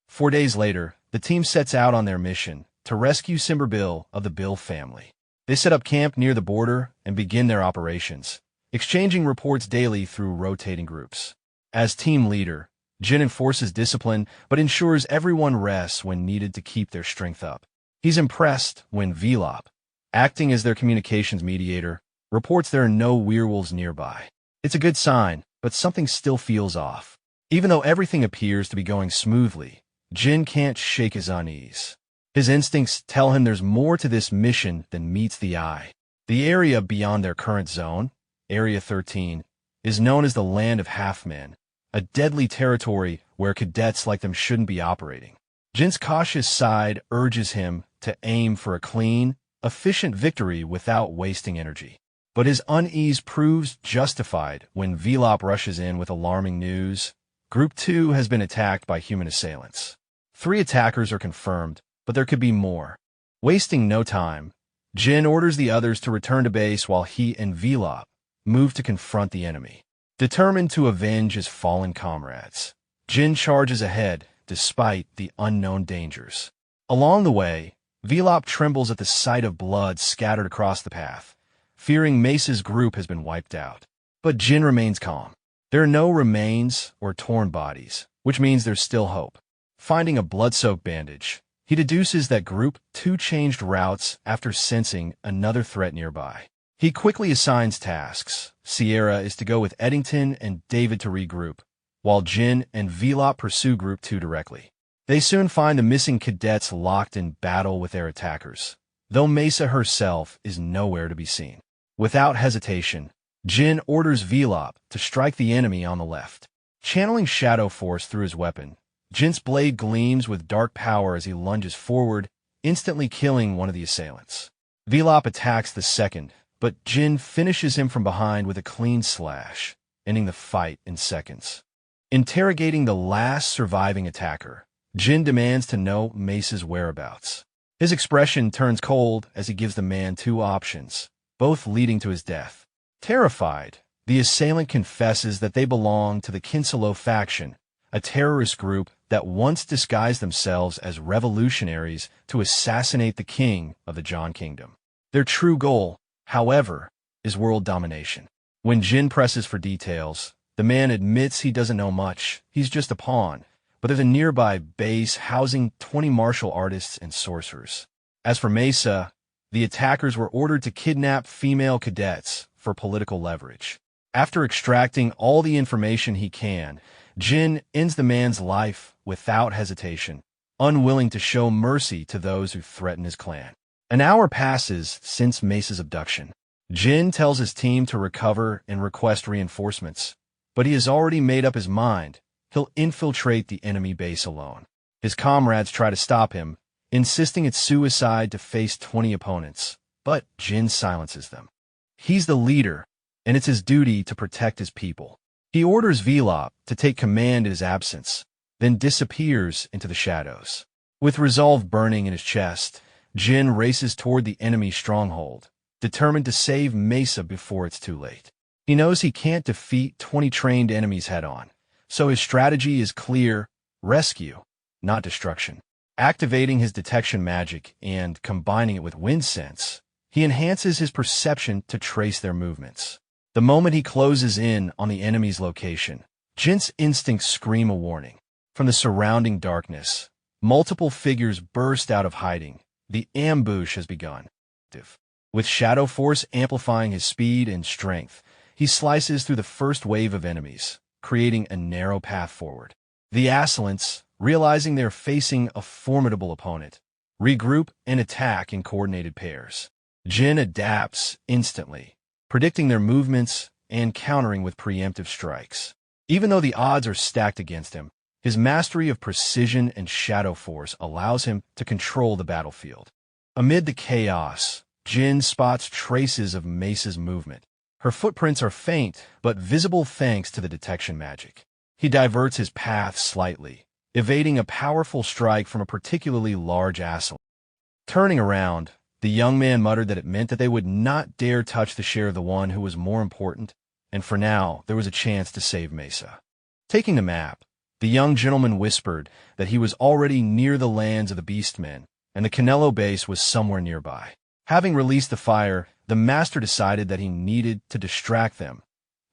Speaker 1: 4 days later, the team sets out on their mission to rescue Simberbill of the Bill family. They set up camp near the border and begin their operations, exchanging reports daily through rotating groups. As team leader, Jin enforces discipline but ensures everyone rests when needed to keep their strength up. He's impressed when Velop, acting as their communications mediator, reports there are no werewolves nearby. It's a good sign, but something still feels off. Even though everything appears to be going smoothly, Jin can't shake his unease. His instincts tell him there's more to this mission than meets the eye. The area beyond their current zone, Area 13, is known as the Land of Half-Men, a deadly territory where cadets like them shouldn't be operating. Jin's cautious side urges him to aim for a clean, efficient victory without wasting energy. But his unease proves justified when Velop rushes in with alarming news. Group 2 has been attacked by human assailants. 3 attackers are confirmed, but there could be more. Wasting no time, Jin orders the others to return to base while he and Velop move to confront the enemy. Determined to avenge his fallen comrades, Jin charges ahead despite the unknown dangers. Along the way, Velop trembles at the sight of blood scattered across the path, fearing Mesa's group has been wiped out. But Jin remains calm. There are no remains or torn bodies, which means there's still hope. Finding a blood-soaked bandage, he deduces that Group 2 changed routes after sensing another threat nearby. He quickly assigns tasks. Sierra is to go with Eddington and David to regroup, while Jin and Velop pursue Group 2 directly. They soon find the missing cadets locked in battle with their attackers, though Mesa herself is nowhere to be seen. Without hesitation, Jin orders Velop to strike the enemy on the left. Channeling Shadow Force through his weapon, Jin's blade gleams with dark power as he lunges forward, instantly killing one of the assailants. Velop attacks the second, but Jin finishes him from behind with a clean slash, ending the fight in seconds. Interrogating the last surviving attacker, Jin demands to know Mesa's whereabouts. His expression turns cold as he gives the man 2 options, both leading to his death. Terrified, the assailant confesses that they belong to the Kinsalo faction, a terrorist group that once disguised themselves as revolutionaries to assassinate the king of the John Kingdom. Their true goal, however, is world domination. When Jin presses for details, the man admits he doesn't know much. He's just a pawn, but there's a nearby base housing 20 martial artists and sorcerers. As for Mesa, the attackers were ordered to kidnap female cadets for political leverage. After extracting all the information he can, Jin ends the man's life without hesitation, unwilling to show mercy to those who threaten his clan. An hour passes since Mesa's abduction. Jin tells his team to recover and request reinforcements, but he has already made up his mind. He'll infiltrate the enemy base alone. His comrades try to stop him, insisting it's suicide to face 20 opponents, but Jin silences them. He's the leader, and it's his duty to protect his people. He orders Velop to take command in his absence, then disappears into the shadows. With resolve burning in his chest, Jin races toward the enemy stronghold, determined to save Mesa before it's too late. He knows he can't defeat 20 trained enemies head-on, so his strategy is clear: rescue, not destruction. Activating his detection magic and combining it with wind sense, he enhances his perception to trace their movements. The moment he closes in on the enemy's location, Jin's instincts scream a warning. From the surrounding darkness, multiple figures burst out of hiding. The ambush has begun. With Shadow Force amplifying his speed and strength, he slices through the first wave of enemies, creating a narrow path forward. The assailants, realizing they're facing a formidable opponent, regroup and attack in coordinated pairs. Jin adapts instantly, predicting their movements and countering with preemptive strikes. Even though the odds are stacked against him, his mastery of precision and Shadow Force allows him to control the battlefield. Amid the chaos, Jin spots traces of Mesa's movement. Her footprints are faint, but visible thanks to the detection magic. He diverts his path slightly, evading a powerful strike from a particularly large assailant. Turning around, the young man muttered that it meant that they would not dare touch the share of the one who was more important, and for now there was a chance to save Mesa. Taking the map, the young gentleman whispered that he was already near the lands of the Beastmen, and the Canelo base was somewhere nearby. Having released the fire, the master decided that he needed to distract them,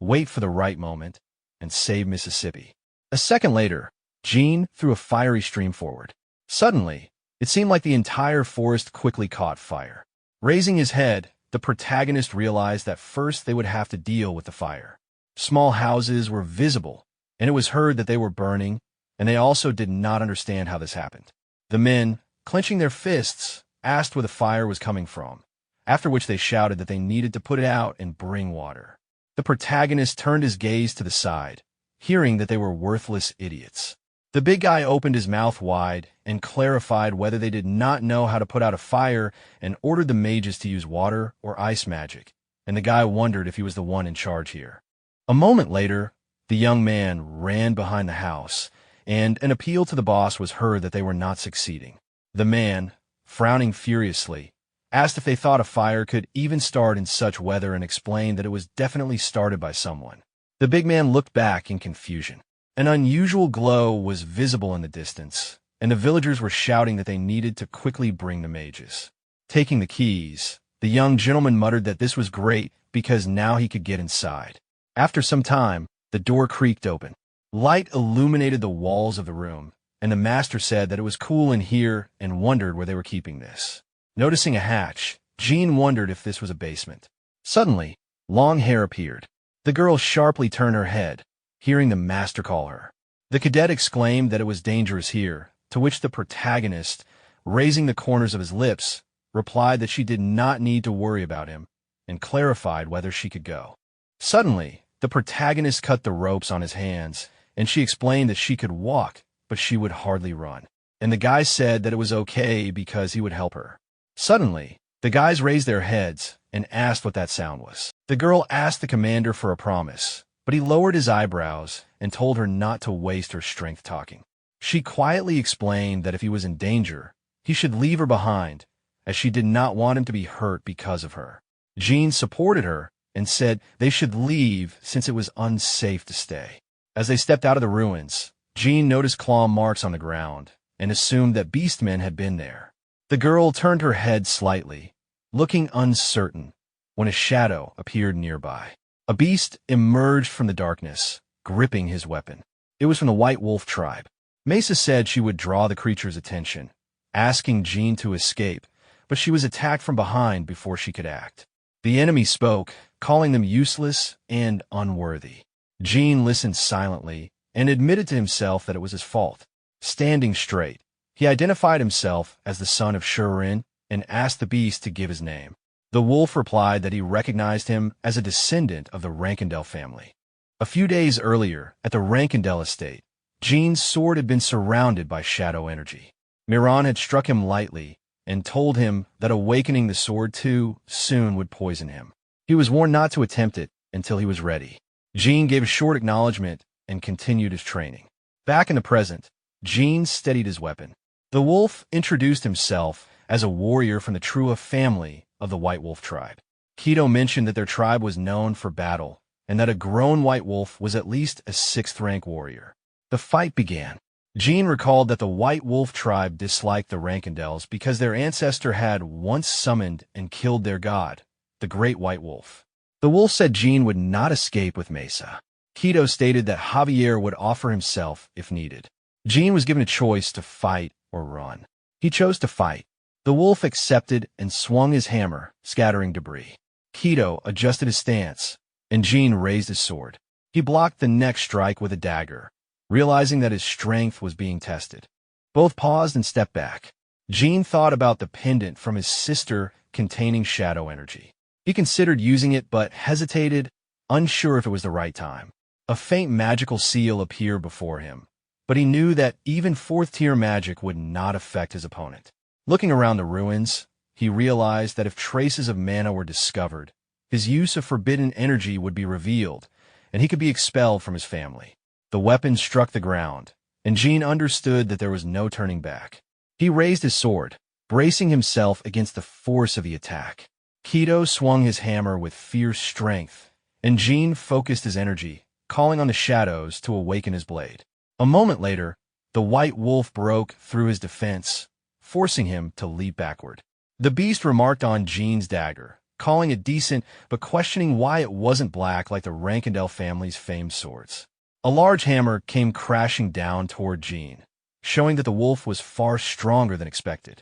Speaker 1: wait for the right moment, and save Mississippi. A second later, Jean threw a fiery stream forward. Suddenly, it seemed like the entire forest quickly caught fire. Raising his head, the protagonist realized that first they would have to deal with the fire. Small houses were visible, and it was heard that they were burning, and they also did not understand how this happened. The men, clenching their fists, asked where the fire was coming from, after which they shouted that they needed to put it out and bring water. The protagonist turned his gaze to the side, hearing that they were worthless idiots. The big guy opened his mouth wide and clarified whether they did not know how to put out a fire and ordered the mages to use water or ice magic, and the guy wondered if he was the one in charge here. A moment later, the young man ran behind the house, and an appeal to the boss was heard that they were not succeeding. The man, frowning furiously, asked if they thought a fire could even start in such weather and explained that it was definitely started by someone. The big man looked back in confusion. An unusual glow was visible in the distance, and the villagers were shouting that they needed to quickly bring the mages. Taking the keys, the young gentleman muttered that this was great because now he could get inside. After some time, the door creaked open. Light illuminated the walls of the room, and the master said that it was cool in here and wondered where they were keeping this. Noticing a hatch, Jean wondered if this was a basement. Suddenly, long hair appeared. The girl sharply turned her head, hearing the master call her. The cadet exclaimed that it was dangerous here, to which the protagonist, raising the corners of his lips, replied that she did not need to worry about him, and clarified whether she could go. Suddenly, the protagonist cut the ropes on his hands, and she explained that she could walk, but she would hardly run. And the guy said that it was okay because he would help her. Suddenly, the guys raised their heads and asked what that sound was. The girl asked the commander for a promise, but he lowered his eyebrows and told her not to waste her strength talking. She quietly explained that if he was in danger, he should leave her behind, as she did not want him to be hurt because of her. Jean supported her and said they should leave since it was unsafe to stay. As they stepped out of the ruins, Jean noticed claw marks on the ground and assumed that beastmen had been there. The girl turned her head slightly, looking uncertain, when a shadow appeared nearby. A beast emerged from the darkness, gripping his weapon. It was from the White Wolf tribe. Mesa said she would draw the creature's attention, asking Jean to escape, but she was attacked from behind before she could act. The enemy spoke, calling them useless and unworthy. Jean listened silently and admitted to himself that it was his fault. Standing straight, he identified himself as the son of Shurin and asked the beast to give his name. The wolf replied that he recognized him as a descendant of the Rankindel family. A few days earlier, at the Rankindel estate, Jean's sword had been surrounded by shadow energy. Miran had struck him lightly and told him that awakening the sword too soon would poison him. He was warned not to attempt it until he was ready. Jean gave a short acknowledgement and continued his training. Back in the present, Jean steadied his weapon. The wolf introduced himself as a warrior from the Trua family of the White Wolf tribe. Kido mentioned that their tribe was known for battle, and that a grown White Wolf was at least a 6th-rank warrior. The fight began. Jean recalled that the White Wolf tribe disliked the Rankindels because their ancestor had once summoned and killed their god, the Great White Wolf. The wolf said Jean would not escape with Mesa. Kido stated that Javier would offer himself if needed. Jean was given a choice to fight or run. He chose to fight. The wolf accepted and swung his hammer, scattering debris. Kido adjusted his stance, and Jean raised his sword. He blocked the next strike with a dagger, realizing that his strength was being tested. Both paused and stepped back. Jean thought about the pendant from his sister containing shadow energy. He considered using it but hesitated, unsure if it was the right time. A faint magical seal appeared before him, but he knew that even 4th-tier magic would not affect his opponent. Looking around the ruins, he realized that if traces of mana were discovered, his use of forbidden energy would be revealed, and he could be expelled from his family. The weapon struck the ground, and Jean understood that there was no turning back. He raised his sword, bracing himself against the force of the attack. Kido swung his hammer with fierce strength, and Jean focused his energy, calling on the shadows to awaken his blade. A moment later, the White Wolf broke through his defense, forcing him to leap backward. The beast remarked on Jean's dagger, calling it decent but questioning why it wasn't black like the Rankindel family's famed swords. A large hammer came crashing down toward Jean, showing that the wolf was far stronger than expected.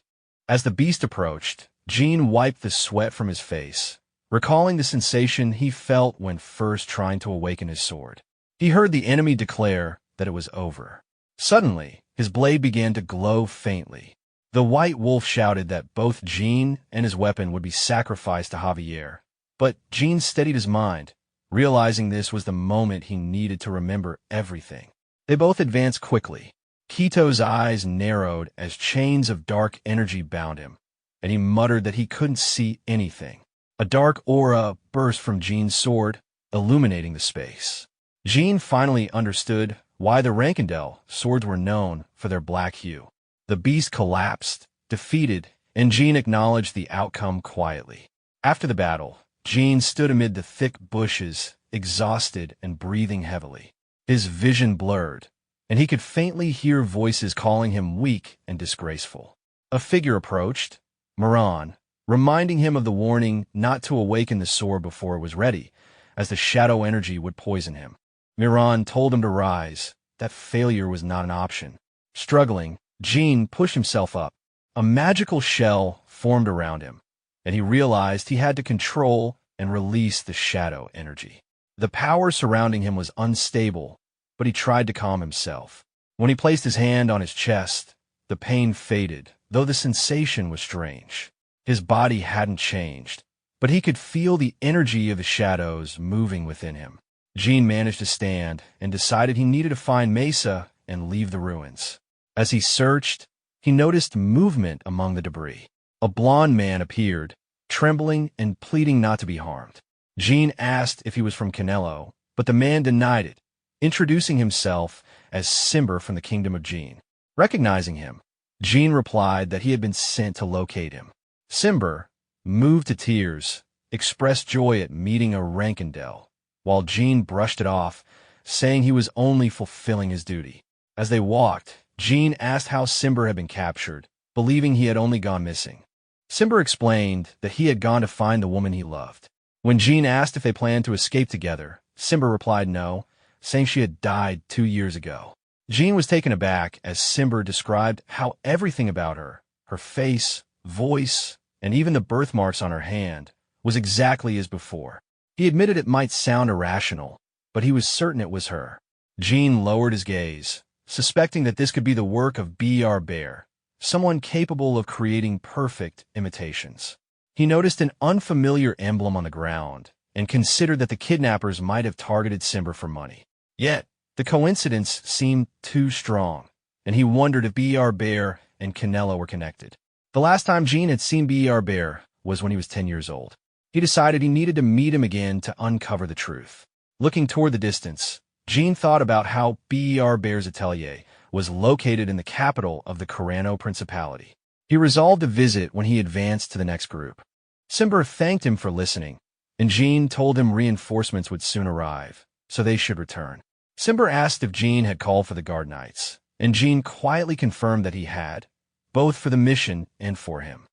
Speaker 1: As the beast approached, Jean wiped the sweat from his face, recalling the sensation he felt when first trying to awaken his sword. He heard the enemy declare that it was over. Suddenly, his blade began to glow faintly. The White Wolf shouted that both Jean and his weapon would be sacrificed to Javier, but Jean steadied his mind, Realizing this was the moment he needed to remember everything. They both advanced quickly. Kito's eyes narrowed as chains of dark energy bound him, and he muttered that he couldn't see anything. A dark aura burst from Jin's sword, illuminating the space. Jin finally understood why the Rankindel swords were known for their black hue. The beast collapsed, defeated, and Jin acknowledged the outcome quietly. After the battle, Jin stood amid the thick bushes, exhausted and breathing heavily. His vision blurred, and he could faintly hear voices calling him weak and disgraceful. A figure approached, Moran, reminding him of the warning not to awaken the sword before it was ready, as the shadow energy would poison him. Miran told him to rise, that failure was not an option. Struggling, Jin pushed himself up. A magical shell formed around him, and he realized he had to control and release the shadow energy. The power surrounding him was unstable, but he tried to calm himself. When he placed his hand on his chest, the pain faded, though the sensation was strange. His body hadn't changed, but he could feel the energy of the shadows moving within him. Jin managed to stand and decided he needed to find Mesa and leave the ruins. As he searched, he noticed movement among the debris. A blond man appeared, trembling and pleading not to be harmed. Jin asked if he was from Canelo, but the man denied it, introducing himself as Simber from the Kingdom of Jin. Recognizing him, Jin replied that he had been sent to locate him. Simber, moved to tears, expressed joy at meeting a Rankindel, while Jin brushed it off, saying he was only fulfilling his duty. As they walked, Jin asked how Simber had been captured, believing he had only gone missing. Simber explained that he had gone to find the woman he loved. When Jin asked if they planned to escape together, Simber replied no, saying she had died 2 years ago. Jin was taken aback as Simber described how everything about her, her face, voice, and even the birthmarks on her hand, was exactly as before. He admitted it might sound irrational, but he was certain it was her. Jin lowered his gaze, suspecting that this could be the work of B.R. Bear, someone capable of creating perfect imitations. He noticed an unfamiliar emblem on the ground and considered that the kidnappers might have targeted Simber for money. Yet, the coincidence seemed too strong, and he wondered if B.R. Bear and Canelo were connected. The last time Jin had seen B.R. Bear was when he was 10 years old. He decided he needed to meet him again to uncover the truth. Looking toward the distance, Jin thought about how B.R. Bear's atelier was located in the capital of the Carano Principality. He resolved to visit when he advanced to the next group. Simber thanked him for listening, and Jin told him reinforcements would soon arrive, so they should return. Simber asked if Jin had called for the guard knights, and Jin quietly confirmed that he had, both for the mission and for him.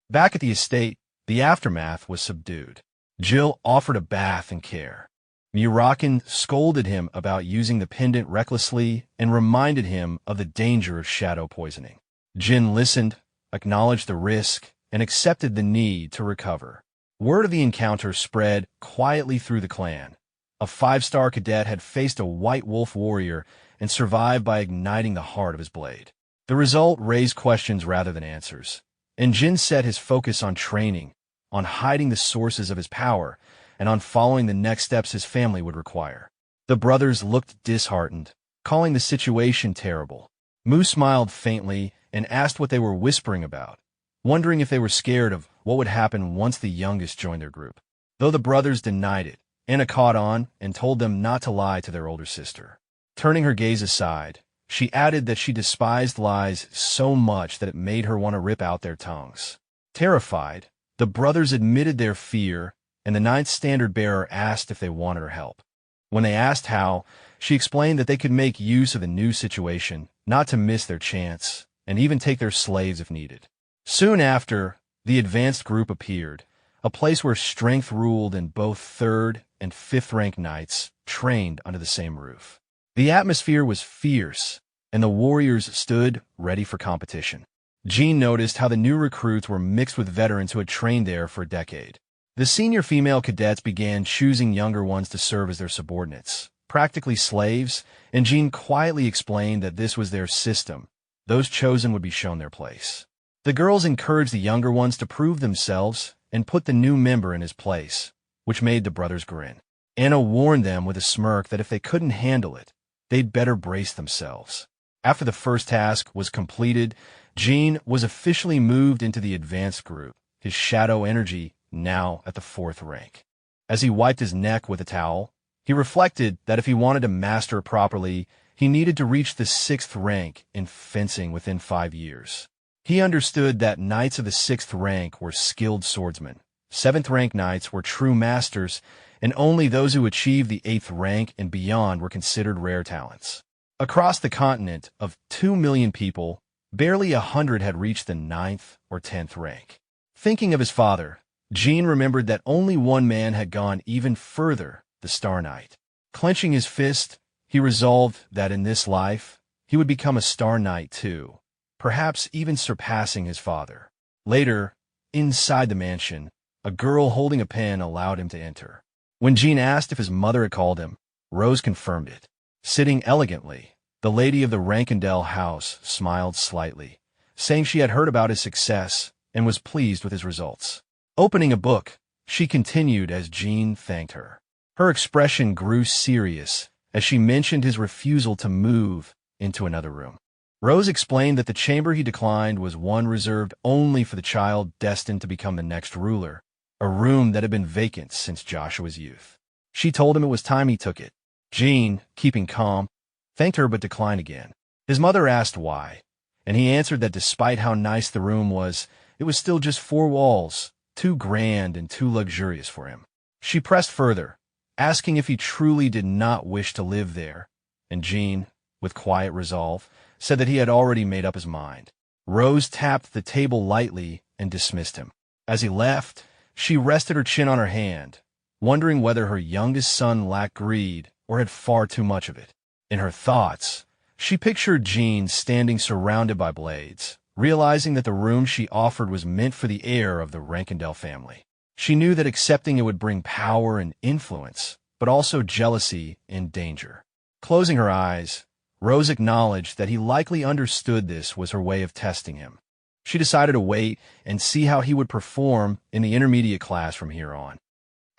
Speaker 1: Back at the estate, the aftermath was subdued. Jill offered a bath and care. Murakin scolded him about using the pendant recklessly and reminded him of the danger of shadow poisoning. Jin listened, acknowledged the risk, and accepted the need to recover. Word of the encounter spread quietly through the clan. A 5-star cadet had faced a white wolf warrior and survived by igniting the heart of his blade. The result raised questions rather than answers, and Jin set his focus on training, on hiding the sources of his power, and on following the next steps his family would require. The brothers looked disheartened, calling the situation terrible. Mu smiled faintly and asked what they were whispering about, wondering if they were scared of what would happen once the youngest joined their group. Though the brothers denied it, Anna caught on and told them not to lie to their older sister. Turning her gaze aside, she added that she despised lies so much that it made her want to rip out their tongues. Terrified, the brothers admitted their fear, and the 9th standard bearer asked if they wanted her help. When they asked how, she explained that they could make use of the new situation, not to miss their chance, and even take their slaves if needed. Soon after, the advanced group appeared, a place where strength ruled and both 3rd and 5th rank knights trained under the same roof. The atmosphere was fierce, and the warriors stood ready for competition. Jin noticed how the new recruits were mixed with veterans who had trained there for a decade. The senior female cadets began choosing younger ones to serve as their subordinates, practically slaves, and Jin quietly explained that this was their system. Those chosen would be shown their place. The girls encouraged the younger ones to prove themselves and put the new member in his place, which made the brothers grin. Anna warned them with a smirk that if they couldn't handle it, they'd better brace themselves. After the first task was completed, Jean was officially moved into the advanced group, his shadow energy now at the 4th rank. As he wiped his neck with a towel, he reflected that if he wanted to master it properly, he needed to reach the 6th rank in fencing within 5 years. He understood that knights of the 6th rank were skilled swordsmen, 7th rank knights were true masters, and only those who achieved the 8th rank and beyond were considered rare talents. Across the continent of 2 million people, barely 100 had reached the 9th or 10th rank. Thinking of his father, Jean remembered that only one man had gone even further, the Star Knight. Clenching his fist, he resolved that in this life, he would become a Star Knight too, perhaps even surpassing his father. Later, inside the mansion, a girl holding a pen allowed him to enter. When Jean asked if his mother had called him, Rose confirmed it. Sitting elegantly, the lady of the Rankendell house smiled slightly, saying she had heard about his success and was pleased with his results. Opening a book, she continued as Jean thanked her. Her expression grew serious as she mentioned his refusal to move into another room. Rose explained that the chamber he declined was one reserved only for the child destined to become the next ruler, a room that had been vacant since Joshua's youth. She told him it was time he took it. Jean, keeping calm, thanked her but declined again. His mother asked why, and he answered that despite how nice the room was, it was still just 4 walls, too grand and too luxurious for him. She pressed further, asking if he truly did not wish to live there, and Jean, with quiet resolve, said that he had already made up his mind. Rose tapped the table lightly and dismissed him. As he left, she rested her chin on her hand, wondering whether her youngest son lacked greed or had far too much of it. In her thoughts, she pictured Jean standing surrounded by blades, realizing that the room she offered was meant for the heir of the Rankendell family. She knew that accepting it would bring power and influence, but also jealousy and danger. Closing her eyes, Rose acknowledged that he likely understood this was her way of testing him. She decided to wait and see how he would perform in the intermediate class from here on.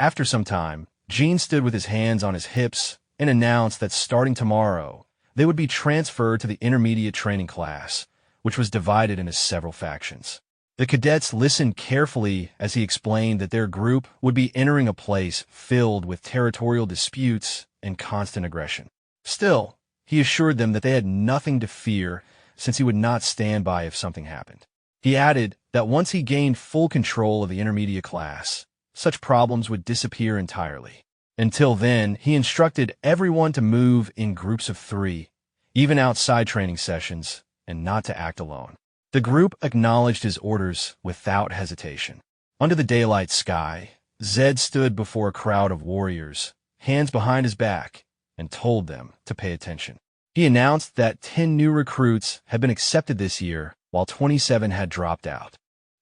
Speaker 1: After some time, Jean stood with his hands on his hips and announced that starting tomorrow, they would be transferred to the intermediate training class, which was divided into several factions. The cadets listened carefully as he explained that their group would be entering a place filled with territorial disputes and constant aggression. Still, he assured them that they had nothing to fear since he would not stand by if something happened. He added that once he gained full control of the intermediate class, such problems would disappear entirely. Until then, he instructed everyone to move in groups of 3, even outside training sessions, and not to act alone. The group acknowledged his orders without hesitation. Under the daylight sky, Zed stood before a crowd of warriors, hands behind his back, and told them to pay attention. He announced that 10 new recruits had been accepted this year, while 27 had dropped out.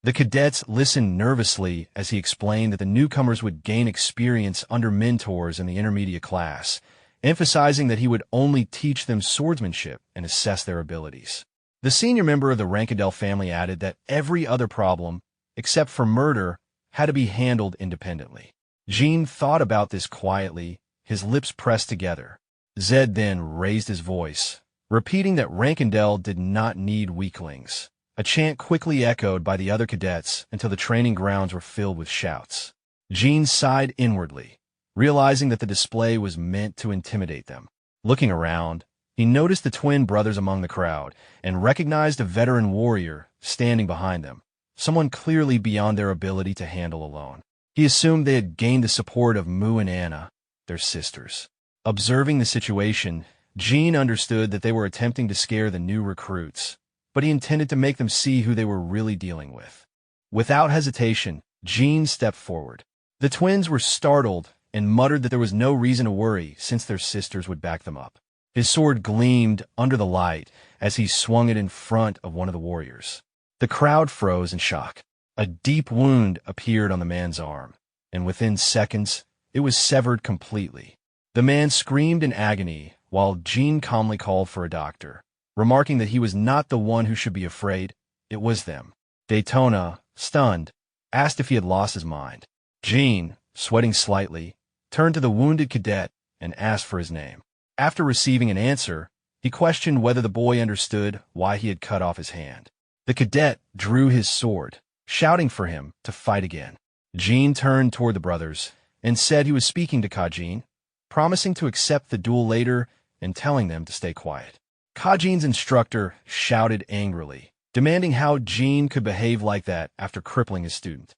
Speaker 1: The cadets listened nervously as he explained that the newcomers would gain experience under mentors in the intermediate class, emphasizing that he would only teach them swordsmanship and assess their abilities. The senior member of the Rankendell family added that every other problem, except for murder, had to be handled independently. Jean thought about this quietly, his lips pressed together. Zed then raised his voice, repeating that Rankendell did not need weaklings, a chant quickly echoed by the other cadets until the training grounds were filled with shouts. Jean sighed inwardly, realizing that the display was meant to intimidate them. Looking around, he noticed the twin brothers among the crowd and recognized a veteran warrior standing behind them, someone clearly beyond their ability to handle alone. He assumed they had gained the support of Mu and Anna, their sisters. Observing the situation, Jean understood that they were attempting to scare the new recruits, but he intended to make them see who they were really dealing with. Without hesitation, Jean stepped forward. The twins were startled and muttered that there was no reason to worry since their sisters would back them up. His sword gleamed under the light as he swung it in front of one of the warriors. The crowd froze in shock. A deep wound appeared on the man's arm, and within seconds, it was severed completely. The man screamed in agony while Jean calmly called for a doctor, remarking that he was not the one who should be afraid, it was them. Daytona, stunned, asked if he had lost his mind. Jean, sweating slightly, turned to the wounded cadet and asked for his name. After receiving an answer, he questioned whether the boy understood why he had cut off his hand. The cadet drew his sword, shouting for him to fight again. Jin turned toward the brothers and said he was speaking to Kajin, promising to accept the duel later and telling them to stay quiet. Kajin's instructor shouted angrily, demanding how Jin could behave like that after crippling his student.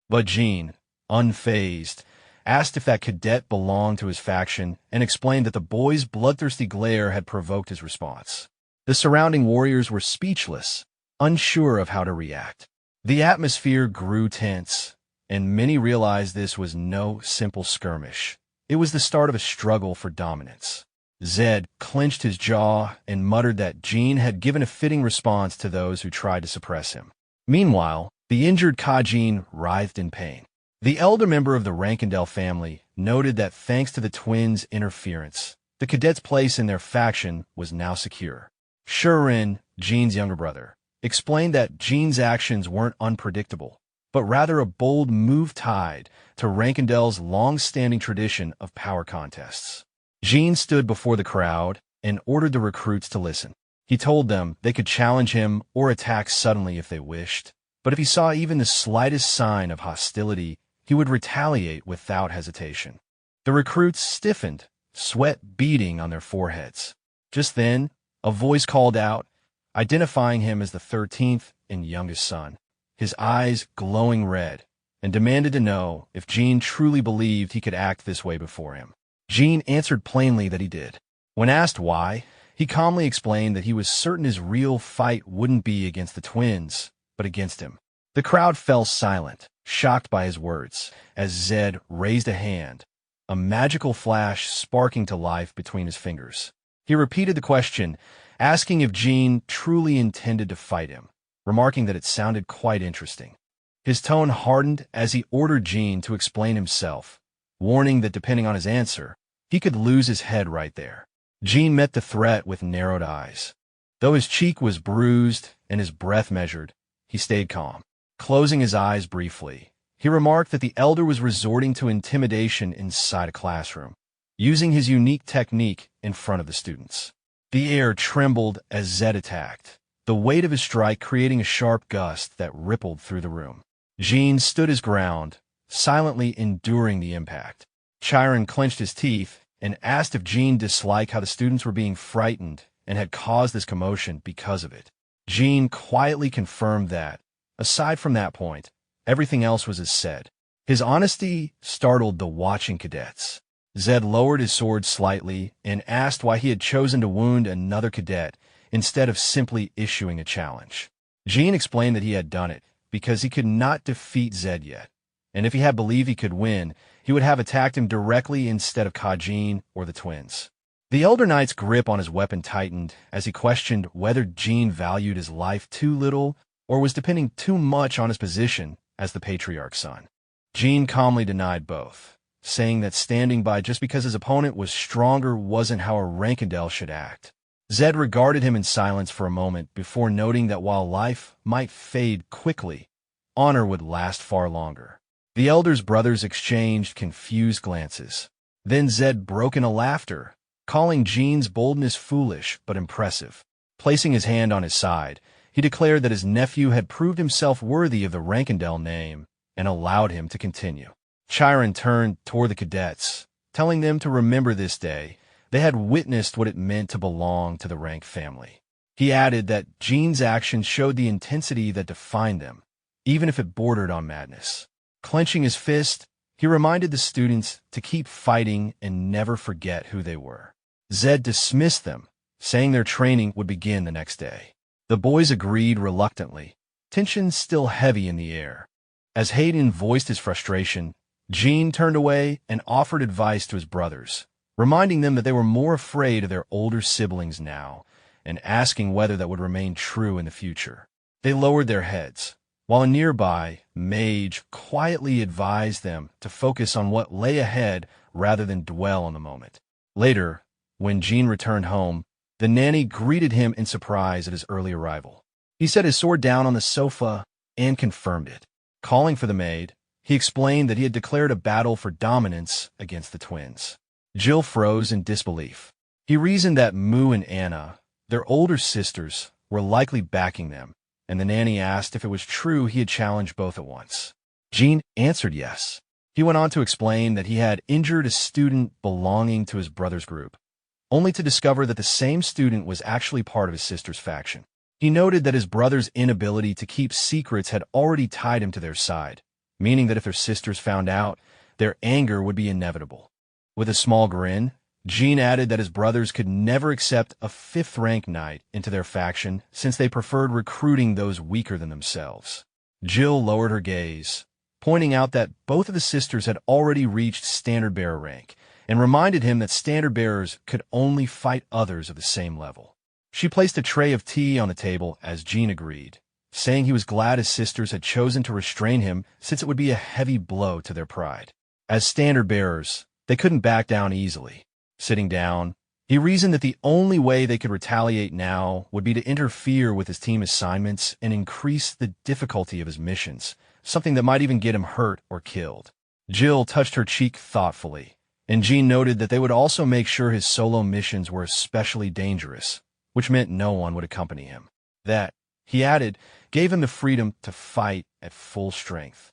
Speaker 1: But Jin, unfazed, asked if that cadet belonged to his faction and explained that the boy's bloodthirsty glare had provoked his response. The surrounding warriors were speechless, unsure of how to react. The atmosphere grew tense, and many realized this was no simple skirmish. It was the start of a struggle for dominance. Zed clenched his jaw and muttered that Jin had given a fitting response to those who tried to suppress him. Meanwhile, the injured Kajin writhed in pain. The elder member of the Rankindel family noted that thanks to the twins' interference, the cadet's place in their faction was now secure. Shurin, Jin's younger brother, explained that Jin's actions weren't unpredictable, but rather a bold move tied to Rankindel's long-standing tradition of power contests. Jin stood before the crowd and ordered the recruits to listen. He told them they could challenge him or attack suddenly if they wished, but if he saw even the slightest sign of hostility, he would retaliate without hesitation. The recruits stiffened, sweat beading on their foreheads. Just then, a voice called out, identifying him as the 13th and youngest son, his eyes glowing red, and demanded to know if Jin truly believed he could act this way before him. Jin answered plainly that he did. When asked why, he calmly explained that he was certain his real fight wouldn't be against the twins, but against him. The crowd fell silent, shocked by his words, as Zed raised a hand, a magical flash sparking to life between his fingers. He repeated the question, asking if Jin truly intended to fight him, remarking that it sounded quite interesting. His tone hardened as he ordered Jin to explain himself, warning that depending on his answer, he could lose his head right there. Jin met the threat with narrowed eyes. Though his cheek was bruised and his breath measured, he stayed calm. Closing his eyes briefly, he remarked that the elder was resorting to intimidation inside a classroom, using his unique technique in front of the students. The air trembled as Zed attacked, the weight of his strike creating a sharp gust that rippled through the room. Jin stood his ground, silently enduring the impact. Chiron clenched his teeth and asked if Jin disliked how the students were being frightened and had caused this commotion because of it. Jin quietly confirmed that, aside from that point, everything else was as said. His honesty startled the watching cadets. Zed lowered his sword slightly and asked why he had chosen to wound another cadet instead of simply issuing a challenge. Jin explained that he had done it because he could not defeat Zed yet, and if he had believed he could win, he would have attacked him directly instead of Kajin or the twins. The Elder Knight's grip on his weapon tightened as he questioned whether Jin valued his life too little or was depending too much on his position as the Patriarch's son. Jin calmly denied both, saying that standing by just because his opponent was stronger wasn't how a Rankindel should act. Zed regarded him in silence for a moment before noting that while life might fade quickly, honor would last far longer. The elder's brothers exchanged confused glances. Then Zed broke into laughter, calling Jin's boldness foolish but impressive. Placing his hand on his side, he declared that his nephew had proved himself worthy of the Rankindel name and allowed him to continue. Chiron turned toward the cadets, telling them to remember this day. They had witnessed what it meant to belong to the Rank family. He added that Jin's actions showed the intensity that defined them, even if it bordered on madness. Clenching his fist, he reminded the students to keep fighting and never forget who they were. Zed dismissed them, saying their training would begin the next day. The boys agreed reluctantly, tension still heavy in the air. As Hayden voiced his frustration, Jin turned away and offered advice to his brothers, reminding them that they were more afraid of their older siblings now and asking whether that would remain true in the future. They lowered their heads, while a nearby mage quietly advised them to focus on what lay ahead rather than dwell on the moment. Later, when Jin returned home, the nanny greeted him in surprise at his early arrival. He set his sword down on the sofa and confirmed it. Calling for the maid, he explained that he had declared a battle for dominance against the twins. Jill froze in disbelief. He reasoned that Moo and Anna, their older sisters, were likely backing them, and the nanny asked if it was true he had challenged both at once. Jean answered yes. He went on to explain that he had injured a student belonging to his brother's group, only to discover that the same student was actually part of his sister's faction. He noted that his brother's inability to keep secrets had already tied him to their side, meaning that if their sisters found out, their anger would be inevitable. With a small grin, Jean added that his brothers could never accept a fifth-rank knight into their faction since they preferred recruiting those weaker than themselves. Jill lowered her gaze, pointing out that both of the sisters had already reached standard-bearer rank, and reminded him that standard-bearers could only fight others of the same level. She placed a tray of tea on the table as Jean agreed, saying he was glad his sisters had chosen to restrain him since it would be a heavy blow to their pride. As standard-bearers, they couldn't back down easily. Sitting down, he reasoned that the only way they could retaliate now would be to interfere with his team assignments and increase the difficulty of his missions, something that might even get him hurt or killed. Jill touched her cheek thoughtfully, and Jean noted that they would also make sure his solo missions were especially dangerous, which meant no one would accompany him. That, he added, gave him the freedom to fight at full strength.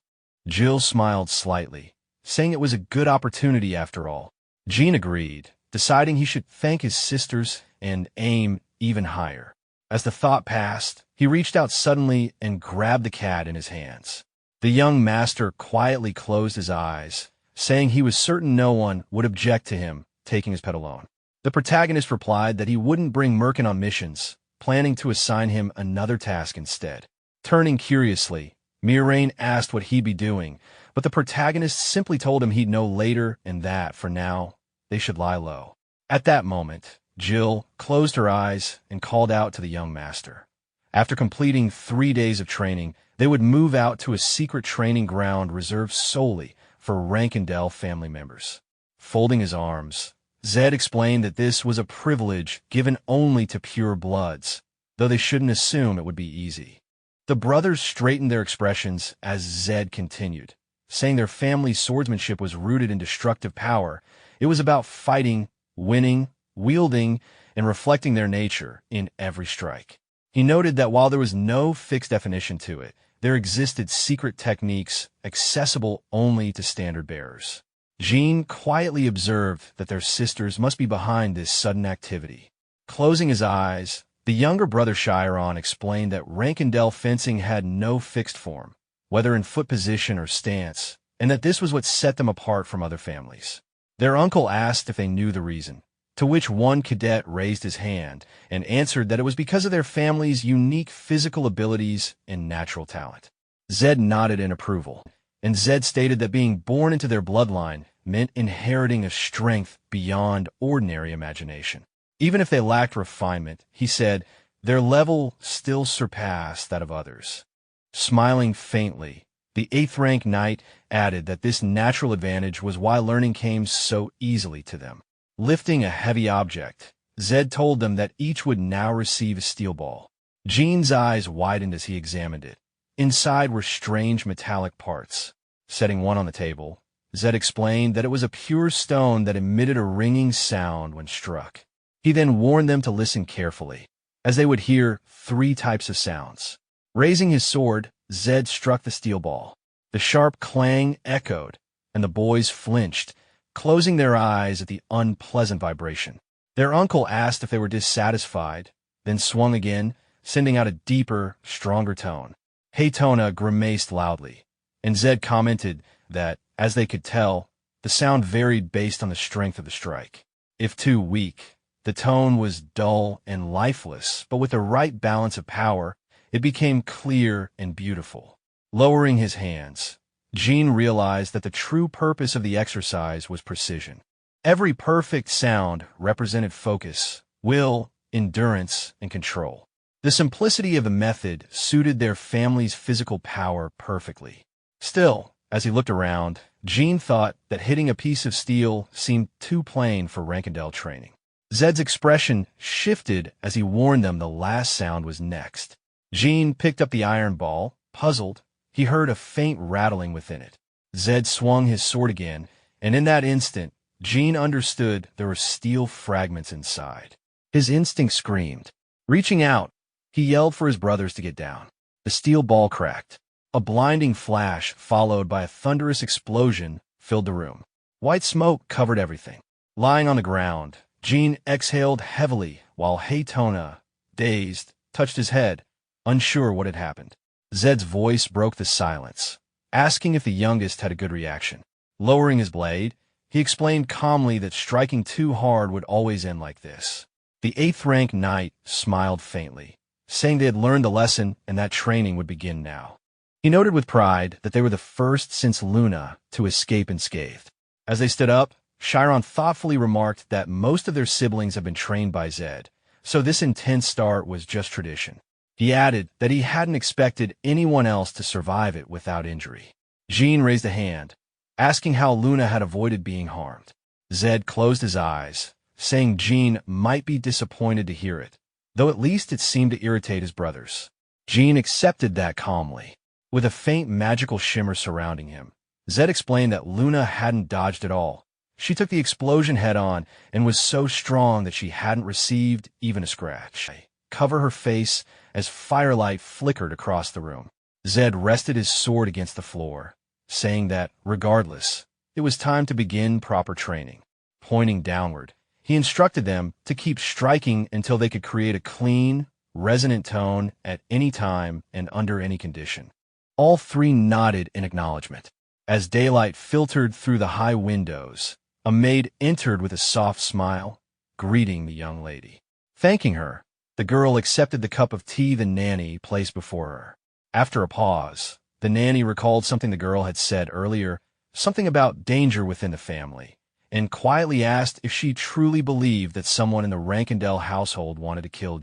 Speaker 1: Jill smiled slightly, saying it was a good opportunity after all. Jean agreed, deciding he should thank his sisters and aim even higher. As the thought passed, he reached out suddenly and grabbed the cat in his hands. The young master quietly closed his eyes, saying he was certain no one would object to him taking his pet alone. The protagonist replied that he wouldn't bring Merkin on missions, planning to assign him another task instead. Turning curiously, Mirain asked what he'd be doing, but the protagonist simply told him he'd know later and that, for now, they should lie low. At that moment, Jill closed her eyes and called out to the young master. After completing 3 days of training, they would move out to a secret training ground reserved solely for Rankindel family members. Folding his arms, Zed explained that this was a privilege given only to pure bloods, though they shouldn't assume it would be easy. The brothers straightened their expressions as Zed continued, saying their family's swordsmanship was rooted in destructive power. It was about fighting, winning, wielding, and reflecting their nature in every strike. He noted that while there was no fixed definition to it, there existed secret techniques accessible only to standard bearers. Jean quietly observed that their sisters must be behind this sudden activity. Closing his eyes, the younger brother Chiron explained that Rankindel fencing had no fixed form, whether in foot position or stance, and that this was what set them apart from other families. Their uncle asked if they knew the reason, to which one cadet raised his hand and answered that it was because of their family's unique physical abilities and natural talent. Zed nodded in approval, and Zed stated that being born into their bloodline meant inheriting a strength beyond ordinary imagination. Even if they lacked refinement, he said, their level still surpassed that of others. Smiling faintly, the 8th-rank knight added that this natural advantage was why learning came so easily to them. Lifting a heavy object, Zed told them that each would now receive a steel ball. Jean's eyes widened as he examined it. Inside were strange metallic parts. Setting one on the table, Zed explained that it was a pure stone that emitted a ringing sound when struck. He then warned them to listen carefully, as they would hear 3 types of sounds. Raising his sword, Zed struck the steel ball. The sharp clang echoed, and the boys flinched, closing their eyes at the unpleasant vibration. Their uncle asked if they were dissatisfied, then swung again, sending out a deeper, stronger tone. Haytona grimaced loudly, and Zed commented that, as they could tell, the sound varied based on the strength of the strike. If too weak, the tone was dull and lifeless, but with the right balance of power, it became clear and beautiful. Lowering his hands, Jean realized that the true purpose of the exercise was precision. Every perfect sound represented focus, will, endurance, and control. The simplicity of the method suited their family's physical power perfectly. Still, as he looked around, Jean thought that hitting a piece of steel seemed too plain for Rankindel training. Zed's expression shifted as he warned them the last sound was next. Jean picked up the iron ball. Puzzled, he heard a faint rattling within it. Zed swung his sword again, and in that instant, Jean understood there were steel fragments inside. His instinct screamed. Reaching out, he yelled for his brothers to get down. The steel ball cracked. A blinding flash, followed by a thunderous explosion, filled the room. White smoke covered everything. Lying on the ground, Jean exhaled heavily while Haytona, dazed, touched his head, unsure what had happened. Zed's voice broke the silence, asking if the youngest had a good reaction. Lowering his blade, he explained calmly that striking too hard would always end like this. The 8th-rank knight smiled faintly, saying they had learned the lesson and that training would begin now. He noted with pride that they were the first since Luna to escape unscathed. As they stood up, Chiron thoughtfully remarked that most of their siblings have been trained by Zed, so this intense start was just tradition. He added that he hadn't expected anyone else to survive it without injury. Jean raised a hand, asking how Luna had avoided being harmed. Zed closed his eyes, saying Jean might be disappointed to hear it, though at least it seemed to irritate his brothers. Jean accepted that calmly. With a faint magical shimmer surrounding him, Zed explained that Luna hadn't dodged at all. She took the explosion head-on and was so strong that she hadn't received even a scratch. Cover her face as firelight flickered across the room. Zed rested his sword against the floor, saying that, regardless, it was time to begin proper training. Pointing downward, he instructed them to keep striking until they could create a clean, resonant tone at any time and under any condition. All three nodded in acknowledgement. As daylight filtered through the high windows, a maid entered with a soft smile, greeting the young lady. Thanking her, the girl accepted the cup of tea the nanny placed before her. After a pause, the nanny recalled something the girl had said earlier, something about danger within the family, and quietly asked if she truly believed that someone in the Rankindel household wanted to kill.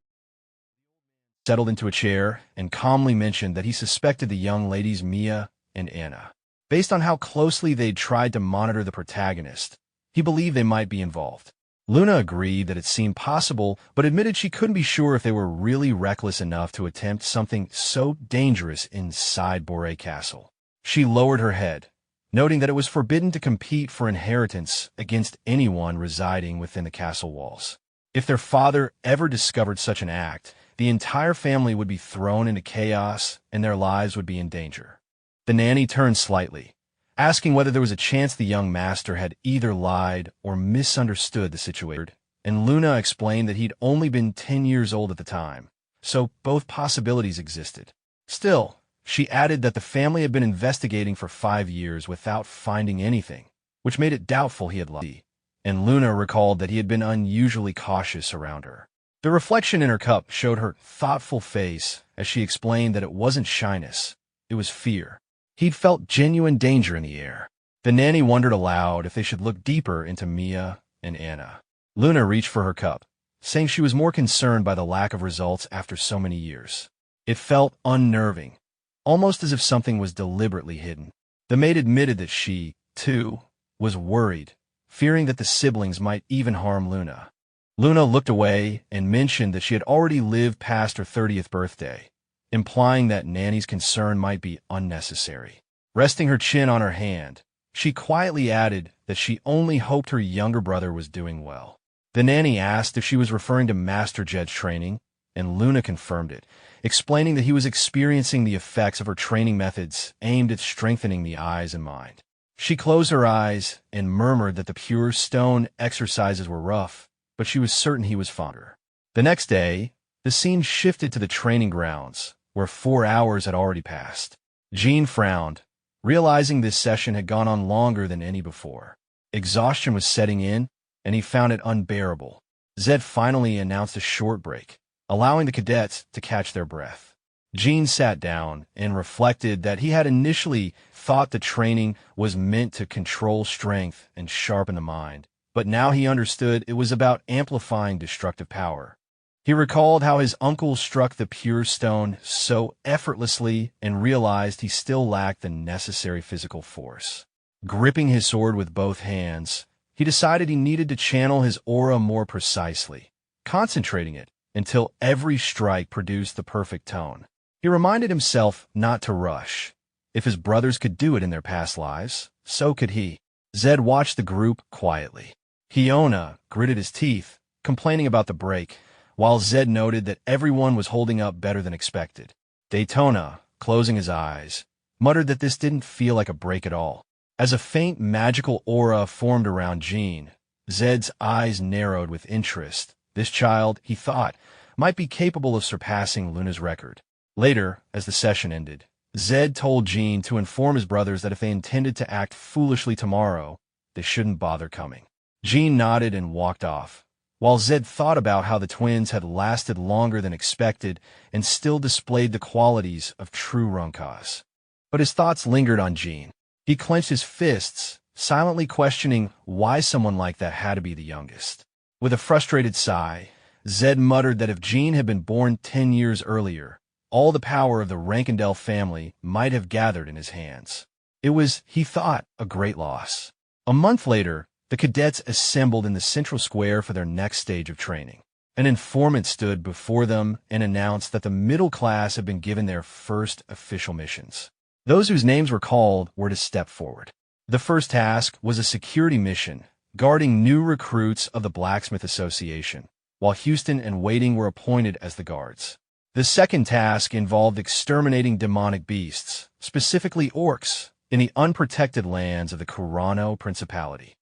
Speaker 1: Settled into a chair and calmly mentioned that he suspected the young ladies Mia and Anna. Based on how closely they'd tried to monitor the protagonist, he believed they might be involved. Luna agreed that it seemed possible, but admitted she couldn't be sure if they were really reckless enough to attempt something so dangerous inside Boré Castle. She lowered her head, noting that it was forbidden to compete for inheritance against anyone residing within the castle walls. If their father ever discovered such an act, the entire family would be thrown into chaos and their lives would be in danger. The nanny turned slightly, asking whether there was a chance the young master had either lied or misunderstood the situation, and Luna explained that he'd only been 10 years old at the time, so both possibilities existed. Still, she added that the family had been investigating for 5 years without finding anything, which made it doubtful he had lied, and Luna recalled that he had been unusually cautious around her. The reflection in her cup showed her thoughtful face as she explained that it wasn't shyness, it was fear. He'd felt genuine danger in the air. The nanny wondered aloud if they should look deeper into Mia and Anna. Luna reached for her cup, saying she was more concerned by the lack of results after so many years. It felt unnerving, almost as if something was deliberately hidden. The maid admitted that she, too, was worried, fearing that the siblings might even harm Luna. Luna looked away and mentioned that she had already lived past her 30th birthday, implying that Nanny's concern might be unnecessary. Resting her chin on her hand, she quietly added that she only hoped her younger brother was doing well. The nanny asked if she was referring to Master Jed's training, and Luna confirmed it, explaining that he was experiencing the effects of her training methods aimed at strengthening the eyes and mind. She closed her eyes and murmured that the pure stone exercises were rough, but she was certain he was fonder. The next day, the scene shifted to the training grounds, where 4 hours had already passed. Jean frowned, realizing this session had gone on longer than any before. Exhaustion was setting in, and he found it unbearable. Zed finally announced a short break, allowing the cadets to catch their breath. Jean sat down and reflected that he had initially thought the training was meant to control strength and sharpen the mind, but now he understood it was about amplifying destructive power. He recalled how his uncle struck the pure stone so effortlessly and realized he still lacked the necessary physical force. Gripping his sword with both hands, he decided he needed to channel his aura more precisely, concentrating it until every strike produced the perfect tone. He reminded himself not to rush, If his brothers could do it in their past lives, so could he. Zed watched the group quietly. Hyona gritted his teeth, complaining about the break, while Zed noted that everyone was holding up better than expected. Daytona, closing his eyes, muttered that this didn't feel like a break at all. As a faint magical aura formed around Jean, Zed's eyes narrowed with interest. This child, he thought, might be capable of surpassing Luna's record. Later, as the session ended, Zed told Jean to inform his brothers that if they intended to act foolishly tomorrow, they shouldn't bother coming. Jean nodded and walked off, while Zed thought about how the twins had lasted longer than expected and still displayed the qualities of true runkas. But his thoughts lingered on Jean. He clenched his fists, silently questioning why someone like that had to be the youngest. With a frustrated sigh, Zed muttered that if Jean had been born 10 years earlier, all the power of the Rankindel family might have gathered in his hands. It was, he thought, a great loss. A month later, the cadets assembled in the central square for their next stage of training. An informant stood before them and announced that the middle class had been given their first official missions. Those whose names were called were to step forward. The first task was a security mission, guarding new recruits of the Blacksmith Association, while Houston and Waiting were appointed as the guards. The second task involved exterminating demonic beasts, specifically orcs, in the unprotected lands of the Kurano Principality.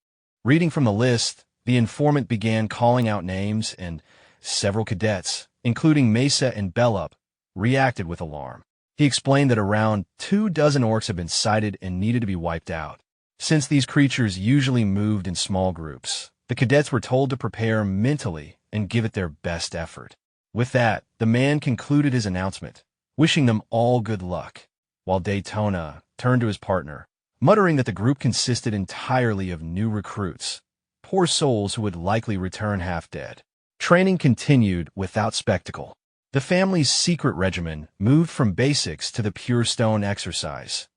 Speaker 1: Reading from the list, the informant began calling out names, and several cadets, including Mesa and Bellup, reacted with alarm. He explained that around 24 orcs had been sighted and needed to be wiped out. Since these creatures usually moved in small groups, the cadets were told to prepare mentally and give it their best effort. With that, the man concluded his announcement, wishing them all good luck, while Daytona turned to his partner, muttering that the group consisted entirely of new recruits, poor souls who would likely return half-dead. Training continued without spectacle. The family's secret regimen moved from basics to the pure stone exercise.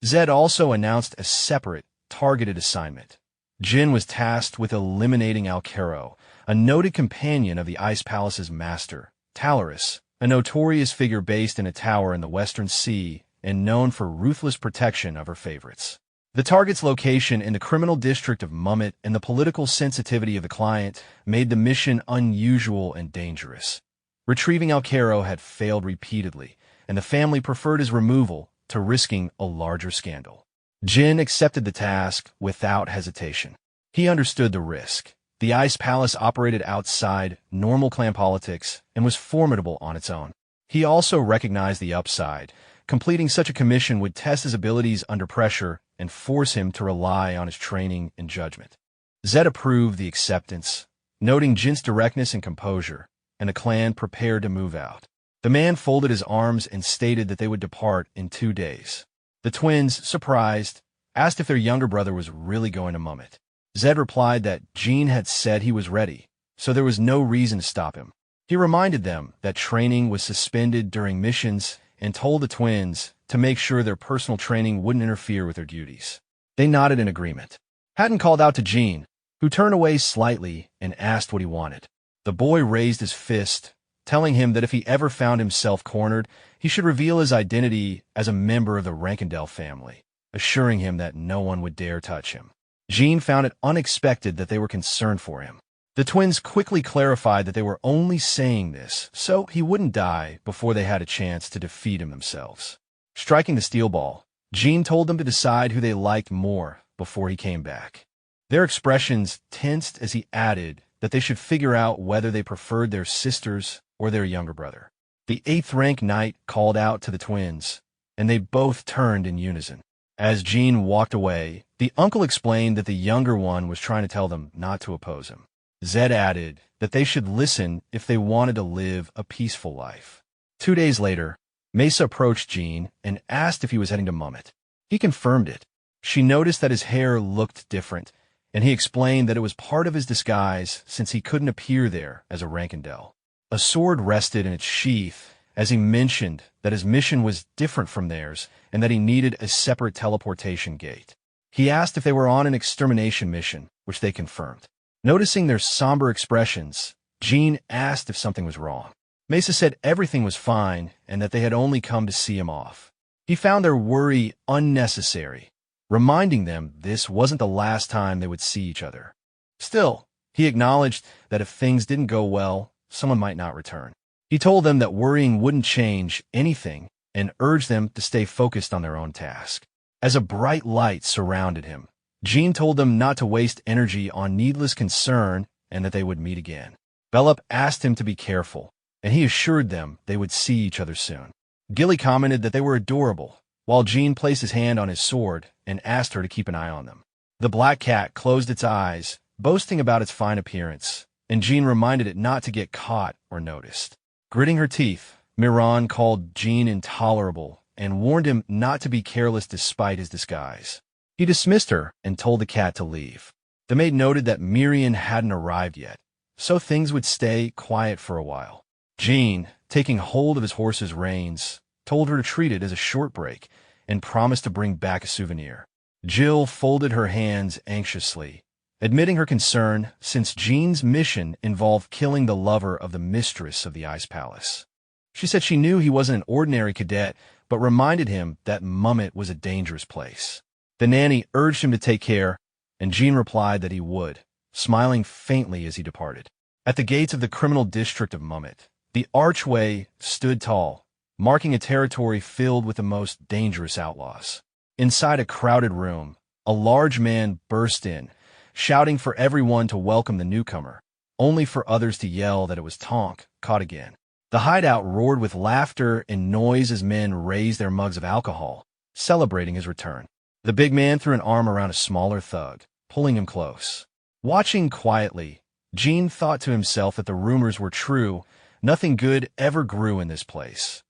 Speaker 1: Zed also announced a separate, targeted assignment. Jin was tasked with eliminating Alcaro, a noted companion of the Ice Palace's master, Talaris, a notorious figure based in a tower in the Western Sea and known for ruthless protection of her favorites. The target's location in the criminal district of Mummet and the political sensitivity of the client made the mission unusual and dangerous. Retrieving Alcaro had failed repeatedly, and the family preferred his removal to risking a larger scandal. Jin accepted the task without hesitation. He understood the risk. The Ice Palace operated outside normal clan politics and was formidable on its own. He also recognized the upside. Completing such a commission would test his abilities under pressure and force him to rely on his training and judgment. Zed approved the acceptance, noting Jin's directness and composure, and the clan prepared to move out. The man folded his arms and stated that they would depart in 2 days. The twins, surprised, asked if their younger brother was really going to Mummet. Zed replied that Jean had said he was ready, so there was no reason to stop him. He reminded them that training was suspended during missions and told the twins to make sure their personal training wouldn't interfere with their duties. They nodded in agreement. Hatton called out to Jean, who turned away slightly and asked what he wanted. The boy raised his fist, telling him that if he ever found himself cornered, he should reveal his identity as a member of the Rankindel family, assuring him that no one would dare touch him. Jean found it unexpected that they were concerned for him. The twins quickly clarified that they were only saying this so he wouldn't die before they had a chance to defeat him themselves. Striking the steel ball, Jean told them to decide who they liked more before he came back. Their expressions tensed as he added that they should figure out whether they preferred their sisters or their younger brother. The 8th rank knight called out to the twins, and they both turned in unison. As Jean walked away, the uncle explained that the younger one was trying to tell them not to oppose him. Zed added that they should listen if they wanted to live a peaceful life. 2 days later, Mesa approached Jean and asked if he was heading to Mummet. He confirmed it. She noticed that his hair looked different, and he explained that it was part of his disguise since he couldn't appear there as a Rankindel. A sword rested in its sheath as he mentioned that his mission was different from theirs and that he needed a separate teleportation gate. He asked if they were on an extermination mission, which they confirmed. Noticing their somber expressions, Jean asked if something was wrong. Mesa said everything was fine and that they had only come to see him off. He found their worry unnecessary, reminding them this wasn't the last time they would see each other. Still, he acknowledged that if things didn't go well, someone might not return. He told them that worrying wouldn't change anything and urged them to stay focused on their own task. As a bright light surrounded him, Jean told them not to waste energy on needless concern and that they would meet again. Bellup asked him to be careful, and he assured them they would see each other soon. Gilly commented that they were adorable, while Jean placed his hand on his sword and asked her to keep an eye on them. The black cat closed its eyes, boasting about its fine appearance, and Jean reminded it not to get caught or noticed. Gritting her teeth, Miran called Jean intolerable and warned him not to be careless despite his disguise. He dismissed her and told the cat to leave. The maid noted that Miriam hadn't arrived yet, so things would stay quiet for a while. Jean, taking hold of his horse's reins, told her to treat it as a short break and promised to bring back a souvenir. Jill folded her hands anxiously, admitting her concern since Jean's mission involved killing the lover of the mistress of the Ice Palace. She said she knew he wasn't an ordinary cadet, but reminded him that Mummet was a dangerous place. The nanny urged him to take care, and Jean replied that he would, smiling faintly as he departed. At the gates of the criminal district of Mummet, the archway stood tall, marking a territory filled with the most dangerous outlaws. Inside a crowded room, a large man burst in, shouting for everyone to welcome the newcomer, only for others to yell that it was Tonk, caught again. The hideout roared with laughter and noise as men raised their mugs of alcohol, celebrating his return. The big man threw an arm around a smaller thug, pulling him close. Watching quietly, Jean thought to himself that the rumors were true. Nothing good ever grew in this place.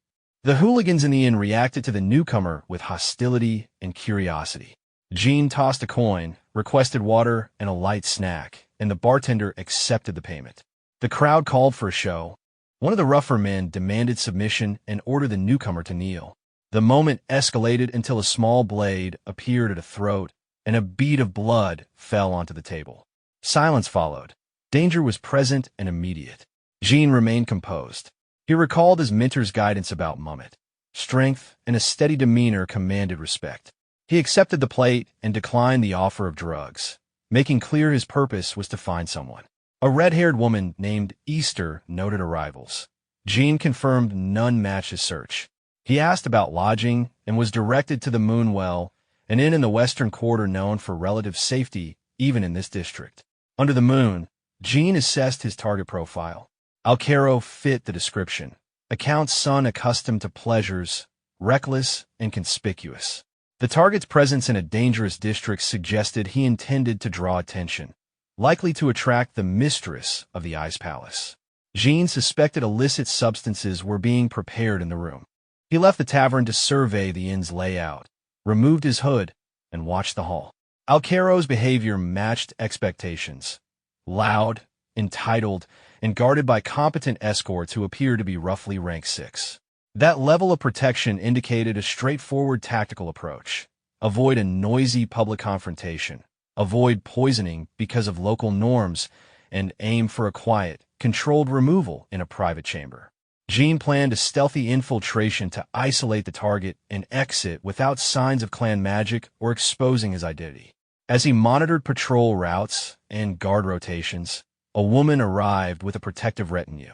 Speaker 1: The hooligans in the inn reacted to the newcomer with hostility and curiosity. Jean tossed a coin, requested water and a light snack, and the bartender accepted the payment. The crowd called for a show. One of the rougher men demanded submission and ordered the newcomer to kneel. The moment escalated until a small blade appeared at a throat, and a bead of blood fell onto the table. Silence followed. Danger was present and immediate. Jean remained composed. He recalled his mentor's guidance about Mummet. Strength and a steady demeanor commanded respect. He accepted the plate and declined the offer of drugs, making clear his purpose was to find someone. A red-haired woman named Easter noted arrivals. Jean confirmed none matched his search. He asked about lodging and was directed to the Moonwell, an inn in the western quarter known for relative safety even in this district. Under the moon, Jean assessed his target profile. Alcaro fit the description. A count's son accustomed to pleasures, reckless and conspicuous. The target's presence in a dangerous district suggested he intended to draw attention, likely to attract the mistress of the Ice Palace. Jean suspected illicit substances were being prepared in the room. He left the tavern to survey the inn's layout, removed his hood, and watched the hall. Alcaro's behavior matched expectations. Loud, entitled, and guarded by competent escorts who appeared to be roughly rank 6. That level of protection indicated a straightforward tactical approach. Avoid a noisy public confrontation. Avoid poisoning because of local norms, and aim for a quiet, controlled removal in a private chamber. Jean planned a stealthy infiltration to isolate the target and exit without signs of clan magic or exposing his identity. As he monitored patrol routes and guard rotations, a woman arrived with a protective retinue.